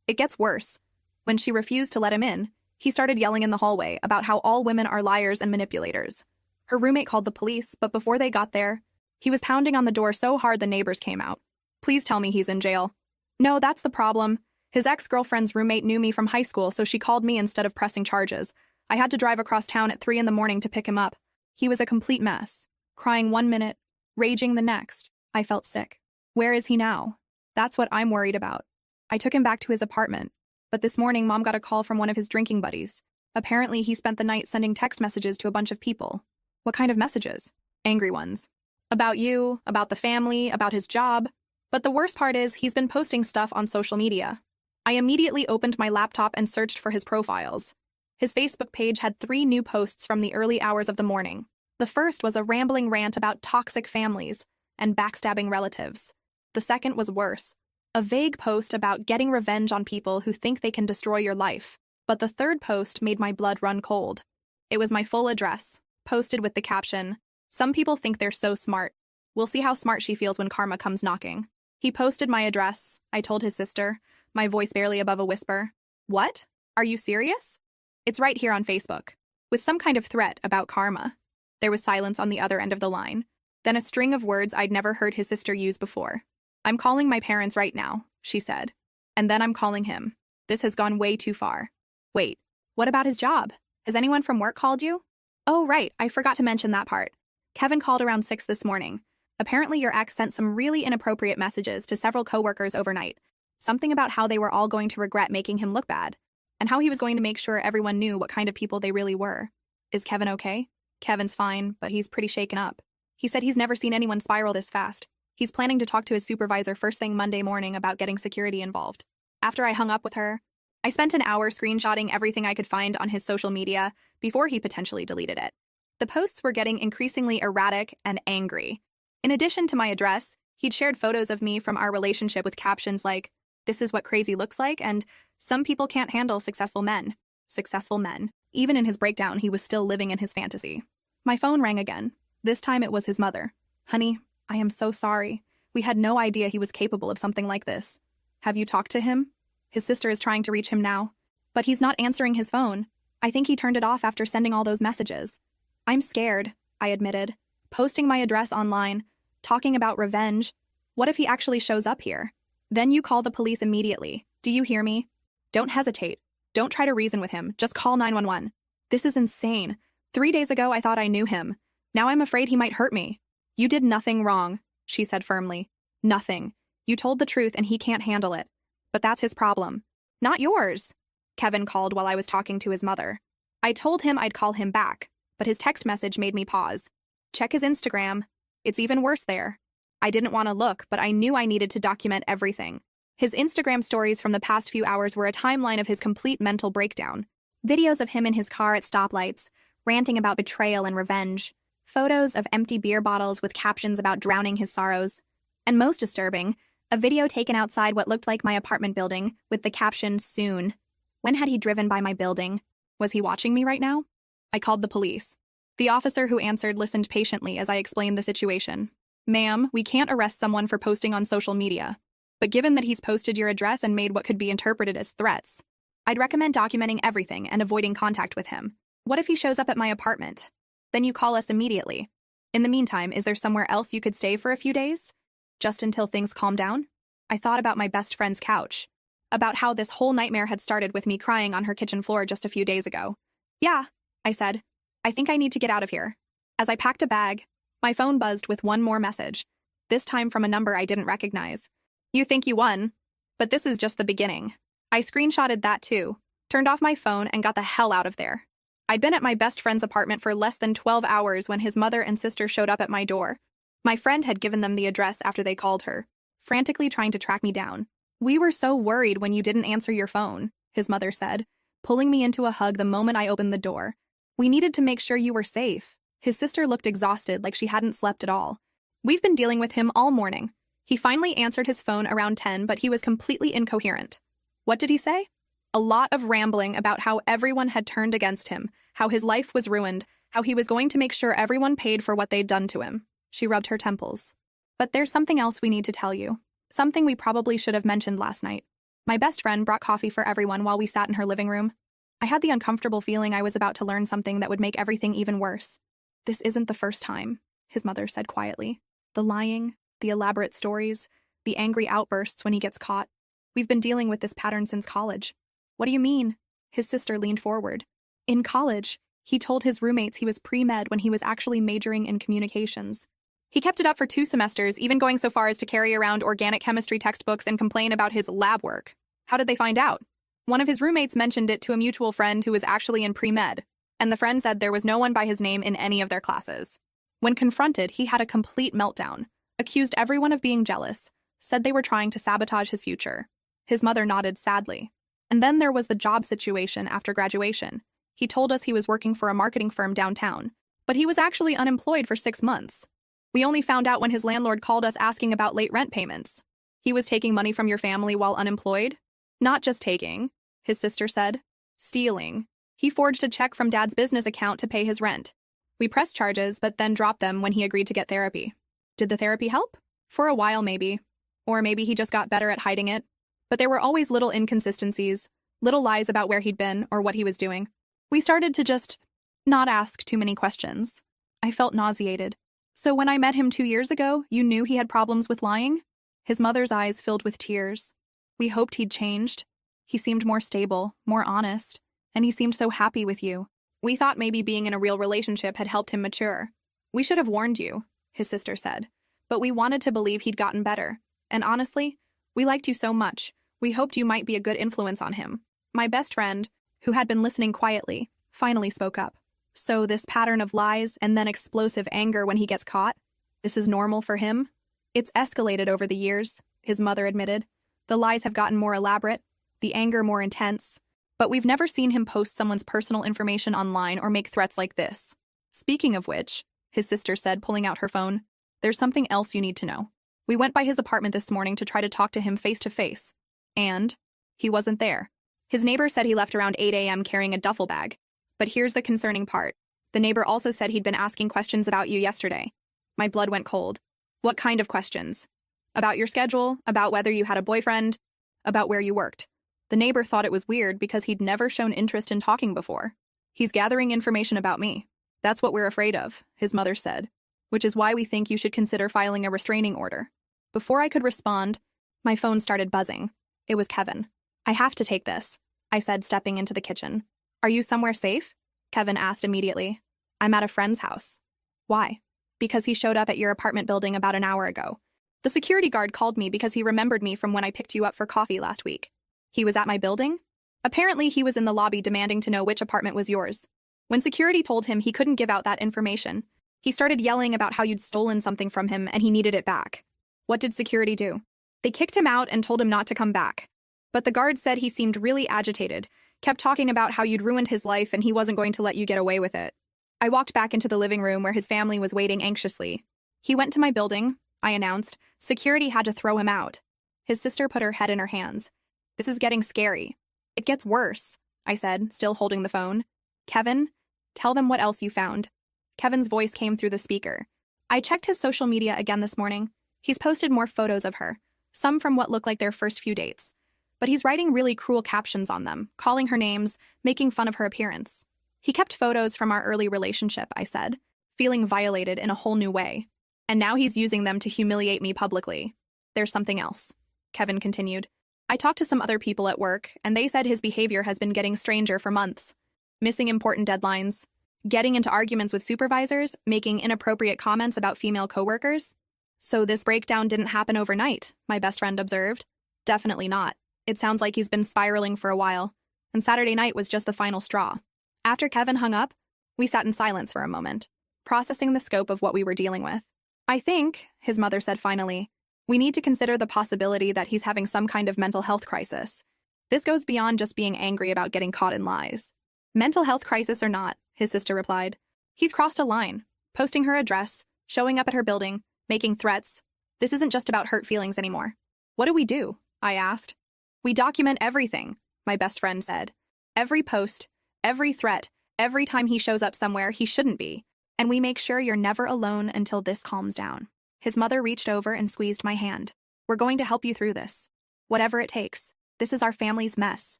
It gets worse. When she refused to let him in, he started yelling in the hallway about how all women are liars and manipulators. Her roommate called the police, but before they got there, he was pounding on the door so hard the neighbors came out. Please tell me he's in jail. No, that's the problem. His ex-girlfriend's roommate knew me from high school, so she called me instead of pressing charges. I had to drive across town at 3 a.m. to pick him up. He was a complete mess. Crying 1 minute, raging the next. I felt sick. Where is he now? That's what I'm worried about. I took him back to his apartment, but this morning Mom got a call from one of his drinking buddies. Apparently, he spent the night sending text messages to a bunch of people. What kind of messages? Angry ones. About you, about the family, about his job. But the worst part is he's been posting stuff on social media. I immediately opened my laptop and searched for his profiles. His Facebook page had 3 new posts from the early hours of the morning. The first was a rambling rant about toxic families and backstabbing relatives. The second was worse, a vague post about getting revenge on people who think they can destroy your life. But the third post made my blood run cold. It was my full address, posted with the caption, "Some people think they're so smart. We'll see how smart she feels when karma comes knocking." He posted my address, I told his sister, my voice barely above a whisper. "What? Are you serious?" "It's right here on Facebook," with some kind of threat about karma. There was silence on the other end of the line, then a string of words I'd never heard his sister use before. "I'm calling my parents right now," she said. "And then I'm calling him. This has gone way too far." "Wait, what about his job? Has anyone from work called you?" "Oh, right, I forgot to mention that part. Kevin called around 6 this morning. Apparently your ex sent some really inappropriate messages to several coworkers overnight. Something about how they were all going to regret making him look bad, and how he was going to make sure everyone knew what kind of people they really were. Is Kevin okay?" "Kevin's fine, but he's pretty shaken up. He said he's never seen anyone spiral this fast. He's planning to talk to his supervisor first thing Monday morning about getting security involved." After I hung up with her, I spent an hour screenshotting everything I could find on his social media before he potentially deleted it. The posts were getting increasingly erratic and angry. In addition to my address, he'd shared photos of me from our relationship with captions like, "This is what crazy looks like," and "Some people can't handle successful men." Successful men. Even in his breakdown, he was still living in his fantasy. My phone rang again. This time it was his mother. "Honey, I am so sorry. We had no idea he was capable of something like this. Have you talked to him? His sister is trying to reach him now. But he's not answering his phone. I think he turned it off after sending all those messages." "I'm scared," I admitted. "Posting my address online, talking about revenge. What if he actually shows up here? Then you call the police immediately. Do you hear me? Don't hesitate. Don't try to reason with him. Just call 911. This is insane. 3 days ago, I thought I knew him. Now I'm afraid he might hurt me." "You did nothing wrong," she said firmly. "Nothing. You told the truth and he can't handle it. But that's his problem. Not yours." Kevin called while I was talking to his mother. I told him I'd call him back, but his text message made me pause. Check his Instagram. It's even worse there. I didn't want to look, but I knew I needed to document everything. His Instagram stories from the past few hours were a timeline of his complete mental breakdown. Videos of him in his car at stoplights, ranting about betrayal and revenge. Photos of empty beer bottles with captions about drowning his sorrows. And most disturbing, a video taken outside what looked like my apartment building with the caption, "Soon." When had he driven by my building? Was he watching me right now? I called the police. The officer who answered listened patiently as I explained the situation. "Ma'am, we can't arrest someone for posting on social media. But given that he's posted your address and made what could be interpreted as threats, I'd recommend documenting everything and avoiding contact with him. What if he shows up at my apartment? Then you call us immediately. In the meantime, is there somewhere else you could stay for a few days? Just until things calm down?" I thought about my best friend's couch, about how this whole nightmare had started with me crying on her kitchen floor just a few days ago. "Yeah," I said. "I think I need to get out of here." As I packed a bag, my phone buzzed with one more message, this time from a number I didn't recognize. "You think you won, but this is just the beginning." I screenshotted that too, turned off my phone, and got the hell out of there. I'd been at my best friend's apartment for less than 12 hours when his mother and sister showed up at my door. My friend had given them the address after they called her, frantically trying to track me down. "We were so worried when you didn't answer your phone," his mother said, pulling me into a hug the moment I opened the door. "We needed to make sure you were safe." His sister looked exhausted, like she hadn't slept at all. "We've been dealing with him all morning." He finally answered his phone around 10, but he was completely incoherent. What did he say? A lot of rambling about how everyone had turned against him, how his life was ruined, how he was going to make sure everyone paid for what they'd done to him. She rubbed her temples. "But there's something else we need to tell you. Something we probably should have mentioned last night." My best friend brought coffee for everyone while we sat in her living room. I had the uncomfortable feeling I was about to learn something that would make everything even worse. "This isn't the first time," his mother said quietly. "The lying, the elaborate stories, the angry outbursts when he gets caught. We've been dealing with this pattern since college." "What do you mean?" His sister leaned forward. "In college, he told his roommates he was pre-med when he was actually majoring in communications. He kept it up for 2 semesters, even going so far as to carry around organic chemistry textbooks and complain about his lab work. How did they find out? One of his roommates mentioned it to a mutual friend who was actually in pre-med, and the friend said there was no one by his name in any of their classes. When confronted, he had a complete meltdown, accused everyone of being jealous, said they were trying to sabotage his future. His mother nodded sadly. And then there was the job situation after graduation. He told us he was working for a marketing firm downtown, but he was actually unemployed for 6 months. We only found out when his landlord called us asking about late rent payments. He was taking money from your family while unemployed? Not just taking, his sister said. Stealing. He forged a check from Dad's business account to pay his rent. We pressed charges, but then dropped them when he agreed to get therapy. Did the therapy help? For a while, maybe. Or maybe he just got better at hiding it. But there were always little inconsistencies, little lies about where he'd been or what he was doing. We started to just not ask too many questions. I felt nauseated. So when I met him 2 years ago, you knew he had problems with lying? His mother's eyes filled with tears. We hoped he'd changed. He seemed more stable, more honest, and he seemed so happy with you. We thought maybe being in a real relationship had helped him mature. We should have warned you, his sister said. But we wanted to believe he'd gotten better. And honestly, we liked you so much. We hoped you might be a good influence on him. My best friend, who had been listening quietly, finally spoke up. So this pattern of lies and then explosive anger when he gets caught, this is normal for him? It's escalated over the years, his mother admitted. The lies have gotten more elaborate, the anger more intense. But we've never seen him post someone's personal information online or make threats like this. Speaking of which, his sister said, pulling out her phone, there's something else you need to know. We went by his apartment this morning to try to talk to him face to face. And he wasn't there. His neighbor said he left around 8 a.m. carrying a duffel bag. But here's the concerning part. The neighbor also said he'd been asking questions about you yesterday. My blood went cold. What kind of questions? About your schedule, about whether you had a boyfriend, about where you worked. The neighbor thought it was weird because he'd never shown interest in talking before. He's gathering information about me. That's what we're afraid of, his mother said, which is why we think you should consider filing a restraining order. Before I could respond, my phone started buzzing. It was Kevin. I have to take this, I said, stepping into the kitchen. Are you somewhere safe? Kevin asked immediately. I'm at a friend's house. Why? Because he showed up at your apartment building about an hour ago. The security guard called me because he remembered me from when I picked you up for coffee last week. He was at my building? Apparently, he was in the lobby demanding to know which apartment was yours. When security told him he couldn't give out that information, he started yelling about how you'd stolen something from him and he needed it back. What did security do? They kicked him out and told him not to come back. But the guard said he seemed really agitated, kept talking about how you'd ruined his life and he wasn't going to let you get away with it. I walked back into the living room where his family was waiting anxiously. He went to my building, I announced. Security had to throw him out. His sister put her head in her hands. This is getting scary. It gets worse, I said, still holding the phone. Kevin, tell them what else you found. Kevin's voice came through the speaker. I checked his social media again this morning. He's posted more photos of her, some from what looked like their first few dates. But he's writing really cruel captions on them, calling her names, making fun of her appearance. He kept photos from our early relationship, I said, feeling violated in a whole new way. And now he's using them to humiliate me publicly. There's something else, Kevin continued. I talked to some other people at work, and they said his behavior has been getting stranger for months. Missing important deadlines, getting into arguments with supervisors, making inappropriate comments about female coworkers. So this breakdown didn't happen overnight, my best friend observed. Definitely not. It sounds like he's been spiraling for a while, and Saturday night was just the final straw. After Kevin hung up, we sat in silence for a moment, processing the scope of what we were dealing with. I think, his mother said finally, we need to consider the possibility that he's having some kind of mental health crisis. This goes beyond just being angry about getting caught in lies. Mental health crisis or not, his sister replied. He's crossed a line, posting her address, showing up at her building, making threats. This isn't just about hurt feelings anymore. What do? I asked. We document everything, my best friend said. Every post, every threat, every time he shows up somewhere he shouldn't be. And we make sure you're never alone until this calms down. His mother reached over and squeezed my hand. We're going to help you through this. Whatever it takes. This is our family's mess.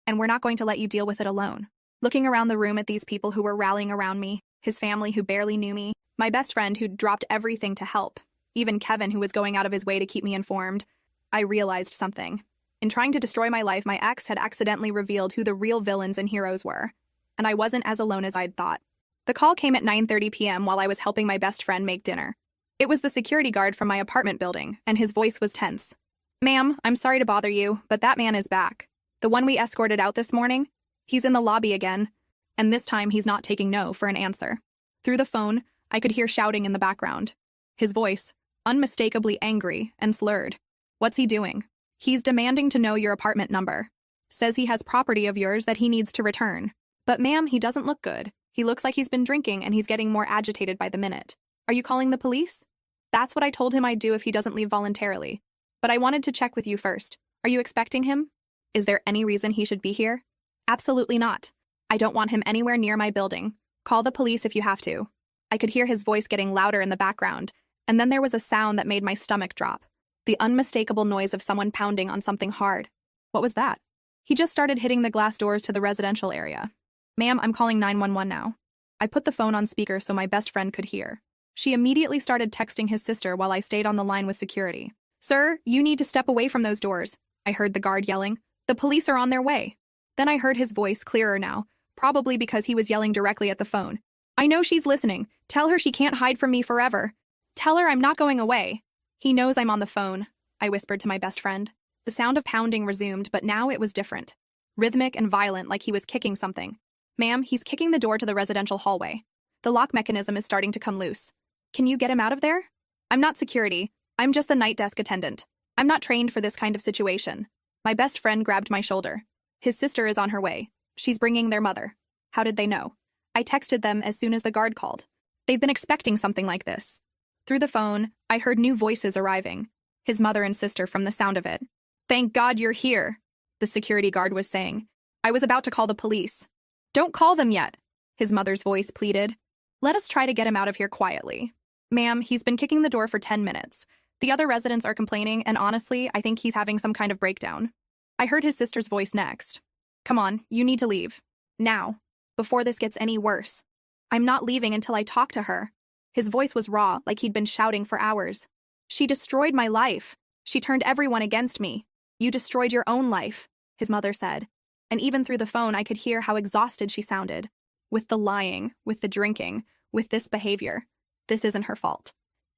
And we're not going to let you deal with it alone. Looking around the room at these people who were rallying around me, his family who barely knew me, my best friend who'd dropped everything to help, even Kevin who was going out of his way to keep me informed, I realized something. In trying to destroy my life, my ex had accidentally revealed who the real villains and heroes were. And I wasn't as alone as I'd thought. The call came at 9:30 p.m. while I was helping my best friend make dinner. It was the security guard from my apartment building, and his voice was tense. "Ma'am, I'm sorry to bother you, but that man is back. The one we escorted out this morning? He's in the lobby again, and this time he's not taking no for an answer." Through the phone, I could hear shouting in the background. His voice, unmistakably angry and slurred. "What's he doing?" "He's demanding to know your apartment number. Says he has property of yours that he needs to return. But ma'am, he doesn't look good. He looks like he's been drinking and he's getting more agitated by the minute. Are you calling the police?" "That's what I told him I'd do if he doesn't leave voluntarily. But I wanted to check with you first. Are you expecting him? Is there any reason he should be here?" "Absolutely not. I don't want him anywhere near my building. Call the police if you have to." I could hear his voice getting louder in the background, and then there was a sound that made my stomach drop. The unmistakable noise of someone pounding on something hard. What was that? He just started hitting the glass doors to the residential area. "Ma'am, I'm calling 911 now." I put the phone on speaker so my best friend could hear. She immediately started texting his sister while I stayed on the line with security. "Sir, you need to step away from those doors," I heard the guard yelling. "The police are on their way." Then I heard his voice clearer now, probably because he was yelling directly at the phone. "I know she's listening. Tell her she can't hide from me forever. Tell her I'm not going away." "He knows I'm on the phone," I whispered to my best friend. The sound of pounding resumed, but now it was different. Rhythmic and violent, like he was kicking something. "Ma'am, he's kicking the door to the residential hallway. The lock mechanism is starting to come loose. Can you get him out of there?" "I'm not security. I'm just the night desk attendant. I'm not trained for this kind of situation." My best friend grabbed my shoulder. "His sister is on her way. She's bringing their mother." "How did they know?" "I texted them as soon as the guard called. They've been expecting something like this." Through the phone, I heard new voices arriving. His mother and sister from the sound of it. "Thank God you're here," the security guard was saying. "I was about to call the police." "Don't call them yet," his mother's voice pleaded. "Let us try to get him out of here quietly." "Ma'am, he's been kicking the door for 10 minutes. The other residents are complaining, and honestly, I think he's having some kind of breakdown." I heard his sister's voice next. "Come on, you need to leave. Now, before this gets any worse." "I'm not leaving until I talk to her." His voice was raw, like he'd been shouting for hours. "She destroyed my life. She turned everyone against me." "You destroyed your own life," his mother said. And even through the phone, I could hear how exhausted she sounded. With the lying, with the drinking, with this behavior. This isn't her fault.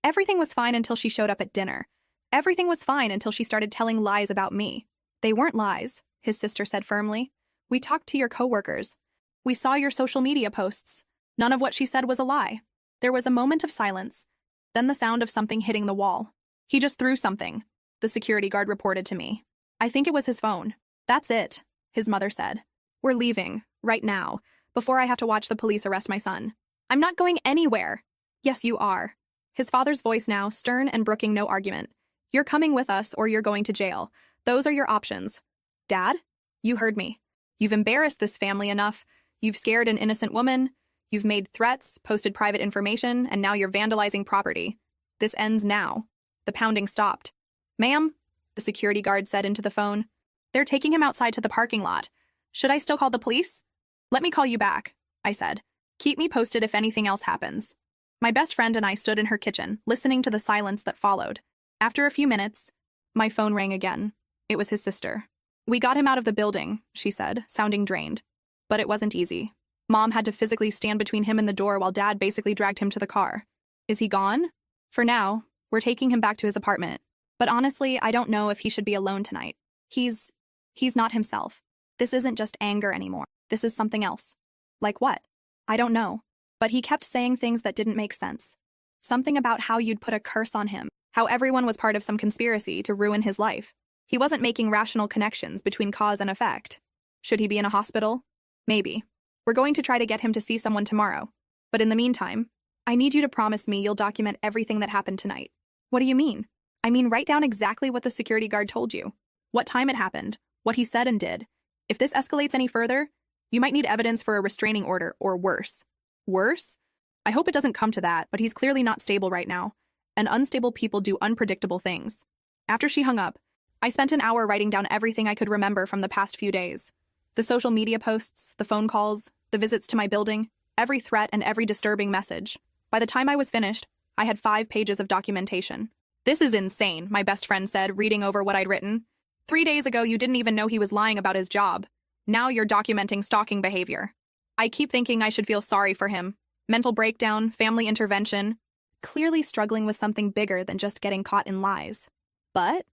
Everything was fine until she showed up at dinner. Everything was fine until she started telling lies about me. "They weren't lies," his sister said firmly. "We talked to your coworkers. We saw your social media posts. None of what she said was a lie." There was a moment of silence, then the sound of something hitting the wall. "He just threw something," the security guard reported to me. "I think it was his phone." "That's it," his mother said. "We're leaving, right now, before I have to watch the police arrest my son." "I'm not going anywhere." "Yes, you are." His father's voice now, stern and brooking no argument. "You're coming with us or you're going to jail. Those are your options." "Dad? You heard me. You've embarrassed this family enough. You've scared an innocent woman. You've made threats, posted private information, and now you're vandalizing property. This ends now." The pounding stopped. "Ma'am," the security guard said into the phone. "They're taking him outside to the parking lot. Should I still call the police?" "Let me call you back," I said. "Keep me posted if anything else happens." My best friend and I stood in her kitchen, listening to the silence that followed. After a few minutes, my phone rang again. It was his sister. "We got him out of the building," she said, sounding drained. But it wasn't easy. Mom had to physically stand between him and the door while Dad basically dragged him to the car. "Is he gone?" "For now, we're taking him back to his apartment. But honestly, I don't know if he should be alone tonight. He's not himself. This isn't just anger anymore. This is something else." "Like what?" "I don't know. But he kept saying things that didn't make sense. Something about how you'd put a curse on him, how everyone was part of some conspiracy to ruin his life. He wasn't making rational connections between cause and effect. Should he be in a hospital? Maybe. We're going to try to get him to see someone tomorrow. But in the meantime, I need you to promise me you'll document everything that happened tonight." "What do you mean?" "I mean, write down exactly what the security guard told you. What time it happened, what he said and did. If this escalates any further, you might need evidence for a restraining order or worse." "Worse? I hope it doesn't come to that, but he's clearly not stable right now. And unstable people do unpredictable things." After she hung up, I spent an hour writing down everything I could remember from the past few days. The social media posts, the phone calls, the visits to my building, every threat and every disturbing message. By the time I was finished, I had 5 pages of documentation. "This is insane," my best friend said, reading over what I'd written. 3 days ago, you didn't even know he was lying about his job. Now you're documenting stalking behavior. I keep thinking I should feel sorry for him. Mental breakdown, family intervention. clearly struggling with something bigger than just getting caught in lies. But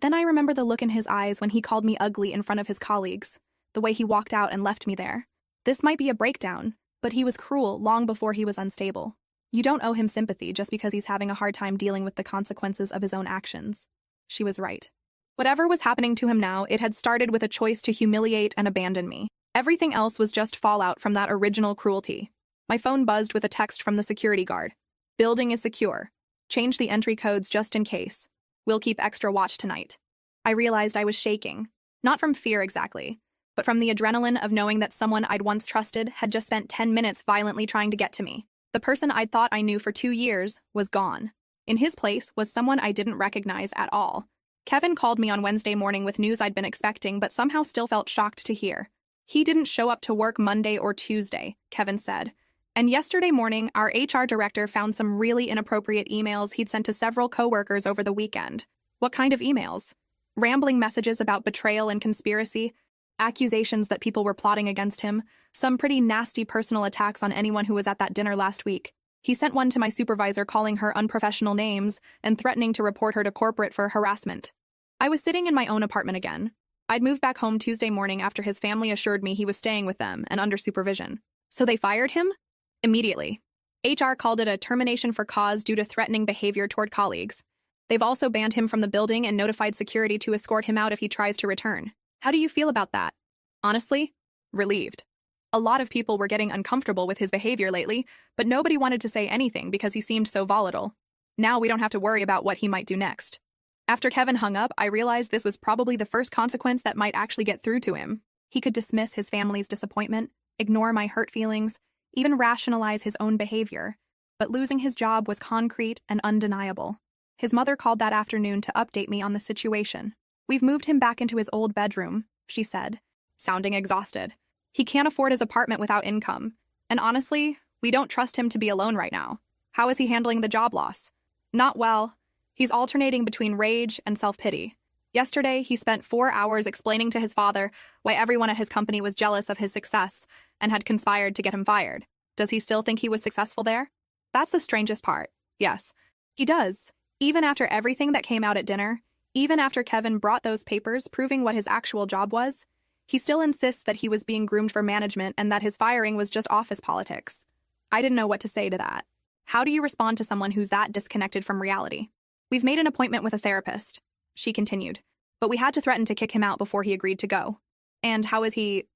then I remember the look in his eyes when he called me ugly in front of his colleagues, the way he walked out and left me there. This might be a breakdown, but he was cruel long before he was unstable. You don't owe him sympathy just because he's having a hard time dealing with the consequences of his own actions. She was right. Whatever was happening to him now, it had started with a choice to humiliate and abandon me. Everything else was just fallout from that original cruelty. My phone buzzed with a text from the security guard. Building is secure. Change the entry codes just in case. We'll keep extra watch tonight. I realized I was shaking. Not from fear exactly, but from the adrenaline of knowing that someone I'd once trusted had just spent 10 minutes violently trying to get to me. The person I'd thought I knew for 2 years was gone. In his place was someone I didn't recognize at all. Kevin called me on Wednesday morning with news I'd been expecting but somehow still felt shocked to hear. He didn't show up to work Monday or Tuesday, Kevin said. And yesterday morning, our HR director found some really inappropriate emails he'd sent to several coworkers over the weekend. What kind of emails? Rambling messages about betrayal and conspiracy, accusations that people were plotting against him, some pretty nasty personal attacks on anyone who was at that dinner last week. He sent one to my supervisor calling her unprofessional names and threatening to report her to corporate for harassment. I was sitting in my own apartment again. I'd moved back home Tuesday morning after his family assured me he was staying with them and under supervision. So they fired him? Immediately. HR called it a termination for cause due to threatening behavior toward colleagues. They've also banned him from the building and notified security to escort him out if he tries to return. How do you feel about that? Honestly, relieved. A lot of people were getting uncomfortable with his behavior lately, but nobody wanted to say anything because he seemed so volatile. Now we don't have to worry about what he might do next. After Kevin hung up, I realized this was probably the first consequence that might actually get through to him. He could dismiss his family's disappointment, ignore my hurt feelings, even rationalize his own behavior. But losing his job was concrete and undeniable. His mother called that afternoon to update me on the situation. We've moved him back into his old bedroom, she said, sounding exhausted. He can't afford his apartment without income. And honestly, we don't trust him to be alone right now. How is he handling the job loss? Not well. He's alternating between rage and self-pity. Yesterday, he spent 4 hours explaining to his father why everyone at his company was jealous of his success and had conspired to get him fired. Does he still think he was successful there? That's the strangest part. Yes, he does. Even after everything that came out at dinner, even after Kevin brought those papers proving what his actual job was, he still insists that he was being groomed for management and that his firing was just office politics. I didn't know what to say to that. How do you respond to someone who's that disconnected from reality? We've made an appointment with a therapist, she continued, but we had to threaten to kick him out before he agreed to go. And how is he?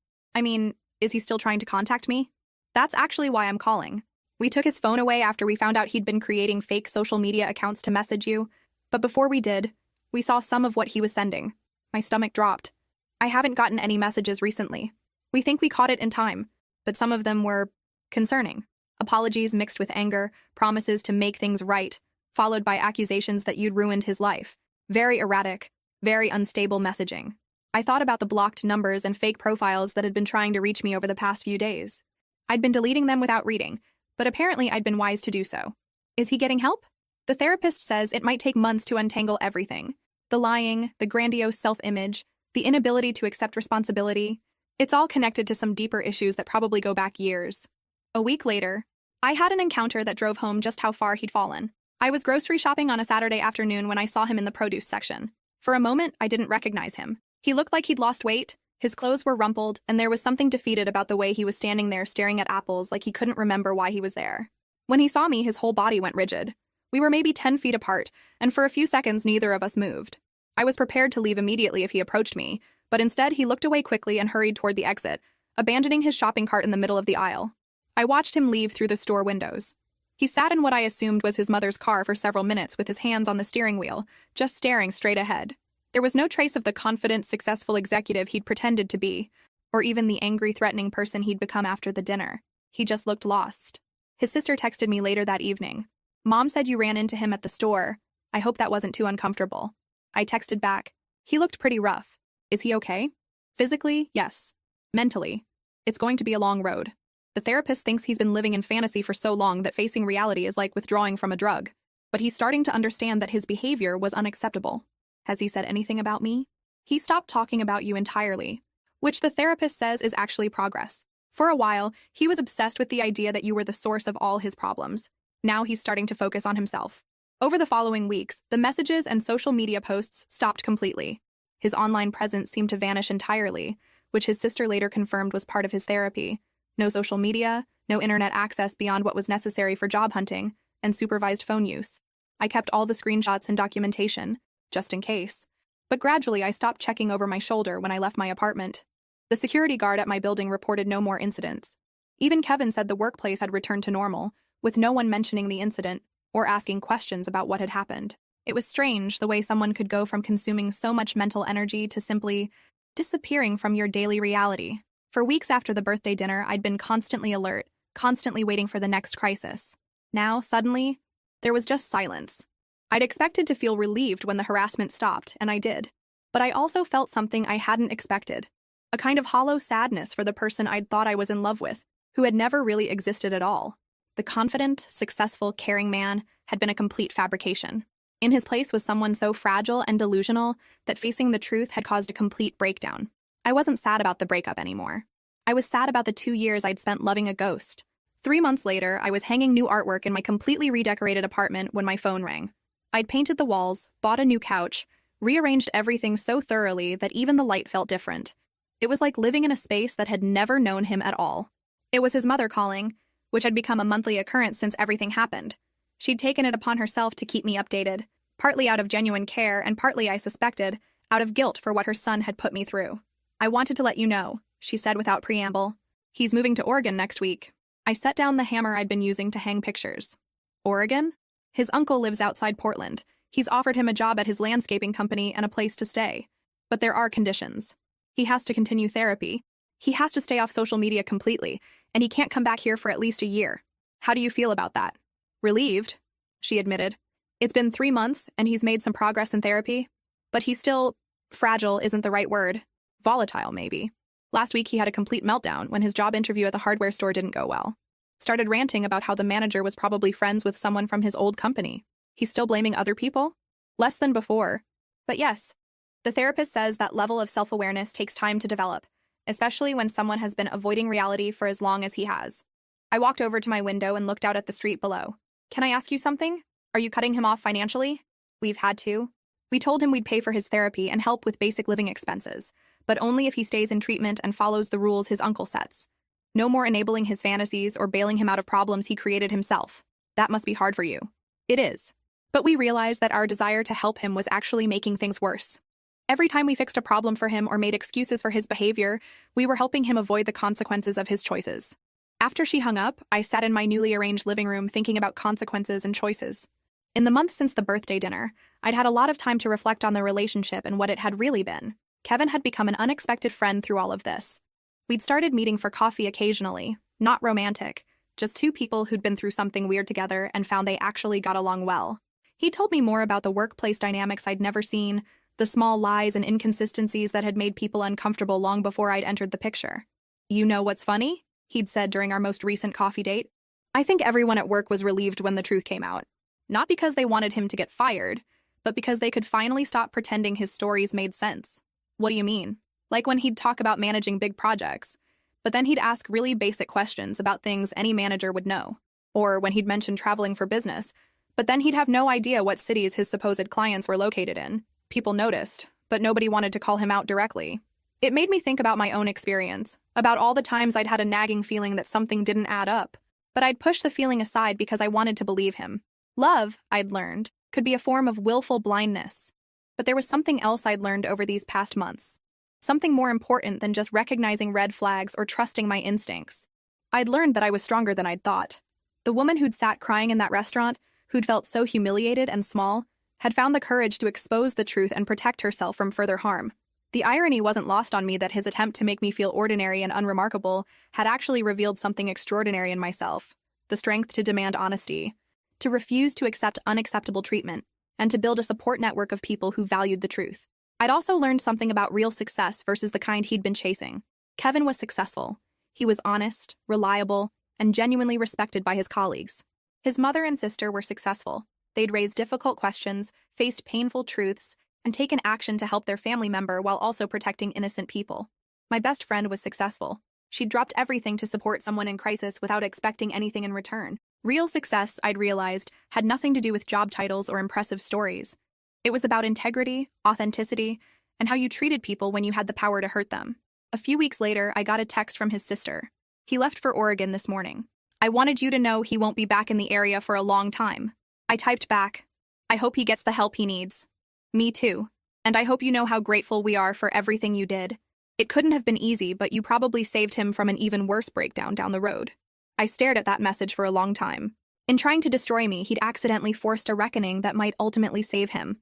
Is he still trying to contact me? That's actually why I'm calling. We took his phone away after we found out he'd been creating fake social media accounts to message you, but before we did, we saw some of what he was sending. My stomach dropped. I haven't gotten any messages recently. We think we caught it in time, but some of them were concerning. Apologies mixed with anger, promises to make things right, followed by accusations that you'd ruined his life. Very erratic, very unstable messaging. I thought about the blocked numbers and fake profiles that had been trying to reach me over the past few days. I'd been deleting them without reading, but apparently I'd been wise to do so. Is he getting help? The therapist says it might take months to untangle everything. The lying, the grandiose self-image, the inability to accept responsibility. It's all connected to some deeper issues that probably go back years. A week later, I had an encounter that drove home just how far he'd fallen. I was grocery shopping on a Saturday afternoon when I saw him in the produce section. For a moment, I didn't recognize him. He looked like he'd lost weight, his clothes were rumpled, and there was something defeated about the way he was standing there staring at apples like he couldn't remember why he was there. When he saw me, his whole body went rigid. We were maybe 10 feet apart, and for a few seconds neither of us moved. I was prepared to leave immediately if he approached me, but instead he looked away quickly and hurried toward the exit, abandoning his shopping cart in the middle of the aisle. I watched him leave through the store windows. He sat in what I assumed was his mother's car for several minutes with his hands on the steering wheel, just staring straight ahead. There was no trace of the confident, successful executive he'd pretended to be, or even the angry, threatening person he'd become after the dinner. He just looked lost. His sister texted me later that evening. Mom said you ran into him at the store. I hope that wasn't too uncomfortable. I texted back. He looked pretty rough. Is he okay? Physically, yes. Mentally, it's going to be a long road. The therapist thinks he's been living in fantasy for so long that facing reality is like withdrawing from a drug. But he's starting to understand that his behavior was unacceptable. Has he said anything about me? He stopped talking about you entirely, which the therapist says is actually progress. For a while, he was obsessed with the idea that you were the source of all his problems. Now he's starting to focus on himself. Over the following weeks, the messages and social media posts stopped completely. His online presence seemed to vanish entirely, which his sister later confirmed was part of his therapy. No social media, no internet access beyond what was necessary for job hunting, and supervised phone use. I kept all the screenshots and documentation, just in case. But gradually I stopped checking over my shoulder when I left my apartment. The security guard at my building reported no more incidents. Even Kevin said the workplace had returned to normal, with no one mentioning the incident or asking questions about what had happened. It was strange the way someone could go from consuming so much mental energy to simply disappearing from your daily reality. For weeks after the birthday dinner, I'd been constantly alert, constantly waiting for the next crisis. Now, suddenly, there was just silence. I'd expected to feel relieved when the harassment stopped, and I did. But I also felt something I hadn't expected. A kind of hollow sadness for the person I'd thought I was in love with, who had never really existed at all. The confident, successful, caring man had been a complete fabrication. In his place was someone so fragile and delusional that facing the truth had caused a complete breakdown. I wasn't sad about the breakup anymore. I was sad about the 2 years I'd spent loving a ghost. 3 months later, I was hanging new artwork in my completely redecorated apartment when my phone rang. I'd painted the walls, bought a new couch, rearranged everything so thoroughly that even the light felt different. It was like living in a space that had never known him at all. It was his mother calling, which had become a monthly occurrence since everything happened. She'd taken it upon herself to keep me updated, partly out of genuine care and partly, I suspected, out of guilt for what her son had put me through. "I wanted to let you know," she said without preamble. "He's moving to Oregon next week." I set down the hammer I'd been using to hang pictures. Oregon? His uncle lives outside Portland. He's offered him a job at his landscaping company and a place to stay. But there are conditions. He has to continue therapy. He has to stay off social media completely, and he can't come back here for at least a year. How do you feel about that? Relieved, she admitted. It's been 3 months, and he's made some progress in therapy. But he's still, fragile isn't the right word. Volatile, maybe. Last week he had a complete meltdown when his job interview at the hardware store didn't go well. Started ranting about how the manager was probably friends with someone from his old company. He's still blaming other people? Less than before. But yes, the therapist says that level of self-awareness takes time to develop, especially when someone has been avoiding reality for as long as he has. I walked over to my window and looked out at the street below. "Can I ask you something? Are you cutting him off financially?" "We've had to. We told him we'd pay for his therapy and help with basic living expenses, but only if he stays in treatment and follows the rules his uncle sets. No more enabling his fantasies or bailing him out of problems he created himself. That must be hard for you." It is. But we realized that our desire to help him was actually making things worse. Every time we fixed a problem for him or made excuses for his behavior, we were helping him avoid the consequences of his choices. After she hung up, I sat in my newly arranged living room thinking about consequences and choices. In the month since the birthday dinner, I'd had a lot of time to reflect on the relationship and what it had really been. Kevin had become an unexpected friend through all of this. We'd started meeting for coffee occasionally, not romantic, just two people who'd been through something weird together and found they actually got along well. He told me more about the workplace dynamics I'd never seen, the small lies and inconsistencies that had made people uncomfortable long before I'd entered the picture. "You know what's funny?" he'd said during our most recent coffee date. "I think everyone at work was relieved when the truth came out. Not because they wanted him to get fired, but because they could finally stop pretending his stories made sense." "What do you mean?" "Like when he'd talk about managing big projects, but then he'd ask really basic questions about things any manager would know. Or when he'd mention traveling for business, but then he'd have no idea what cities his supposed clients were located in. People noticed, but nobody wanted to call him out directly. It made me think about my own experience, about all the times I'd had a nagging feeling that something didn't add up. But I'd pushed the feeling aside because I wanted to believe him. Love, I'd learned, could be a form of willful blindness. But there was something else I'd learned over these past months. Something more important than just recognizing red flags or trusting my instincts. I'd learned that I was stronger than I'd thought. The woman who'd sat crying in that restaurant, who'd felt so humiliated and small, had found the courage to expose the truth and protect herself from further harm. The irony wasn't lost on me that his attempt to make me feel ordinary and unremarkable had actually revealed something extraordinary in myself: the strength to demand honesty, to refuse to accept unacceptable treatment, and to build a support network of people who valued the truth. I'd also learned something about real success versus the kind he'd been chasing. Kevin was successful. He was honest, reliable, and genuinely respected by his colleagues. His mother and sister were successful. They'd raised difficult questions, faced painful truths, and taken action to help their family member while also protecting innocent people. My best friend was successful. She'd dropped everything to support someone in crisis without expecting anything in return. Real success, I'd realized, had nothing to do with job titles or impressive stories. It was about integrity, authenticity, and how you treated people when you had the power to hurt them. A few weeks later, I got a text from his sister. He left for Oregon this morning. I wanted you to know he won't be back in the area for a long time. I typed back, I hope he gets the help he needs. Me too. And I hope you know how grateful we are for everything you did. It couldn't have been easy, but you probably saved him from an even worse breakdown down the road. I stared at that message for a long time. In trying to destroy me, he'd accidentally forced a reckoning that might ultimately save him.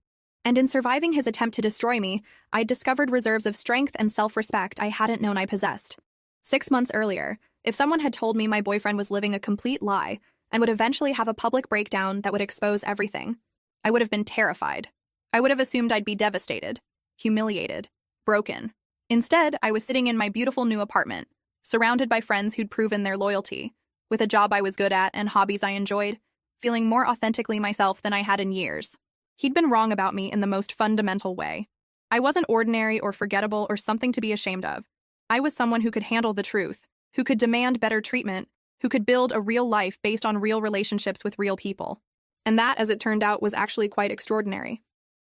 And in surviving his attempt to destroy me, I'd discovered reserves of strength and self-respect I hadn't known I possessed. 6 months earlier, if someone had told me my boyfriend was living a complete lie and would eventually have a public breakdown that would expose everything, I would have been terrified. I would have assumed I'd be devastated, humiliated, broken. Instead, I was sitting in my beautiful new apartment, surrounded by friends who'd proven their loyalty, with a job I was good at and hobbies I enjoyed, feeling more authentically myself than I had in years. He'd been wrong about me in the most fundamental way. I wasn't ordinary or forgettable or something to be ashamed of. I was someone who could handle the truth, who could demand better treatment, who could build a real life based on real relationships with real people. And that, as it turned out, was actually quite extraordinary.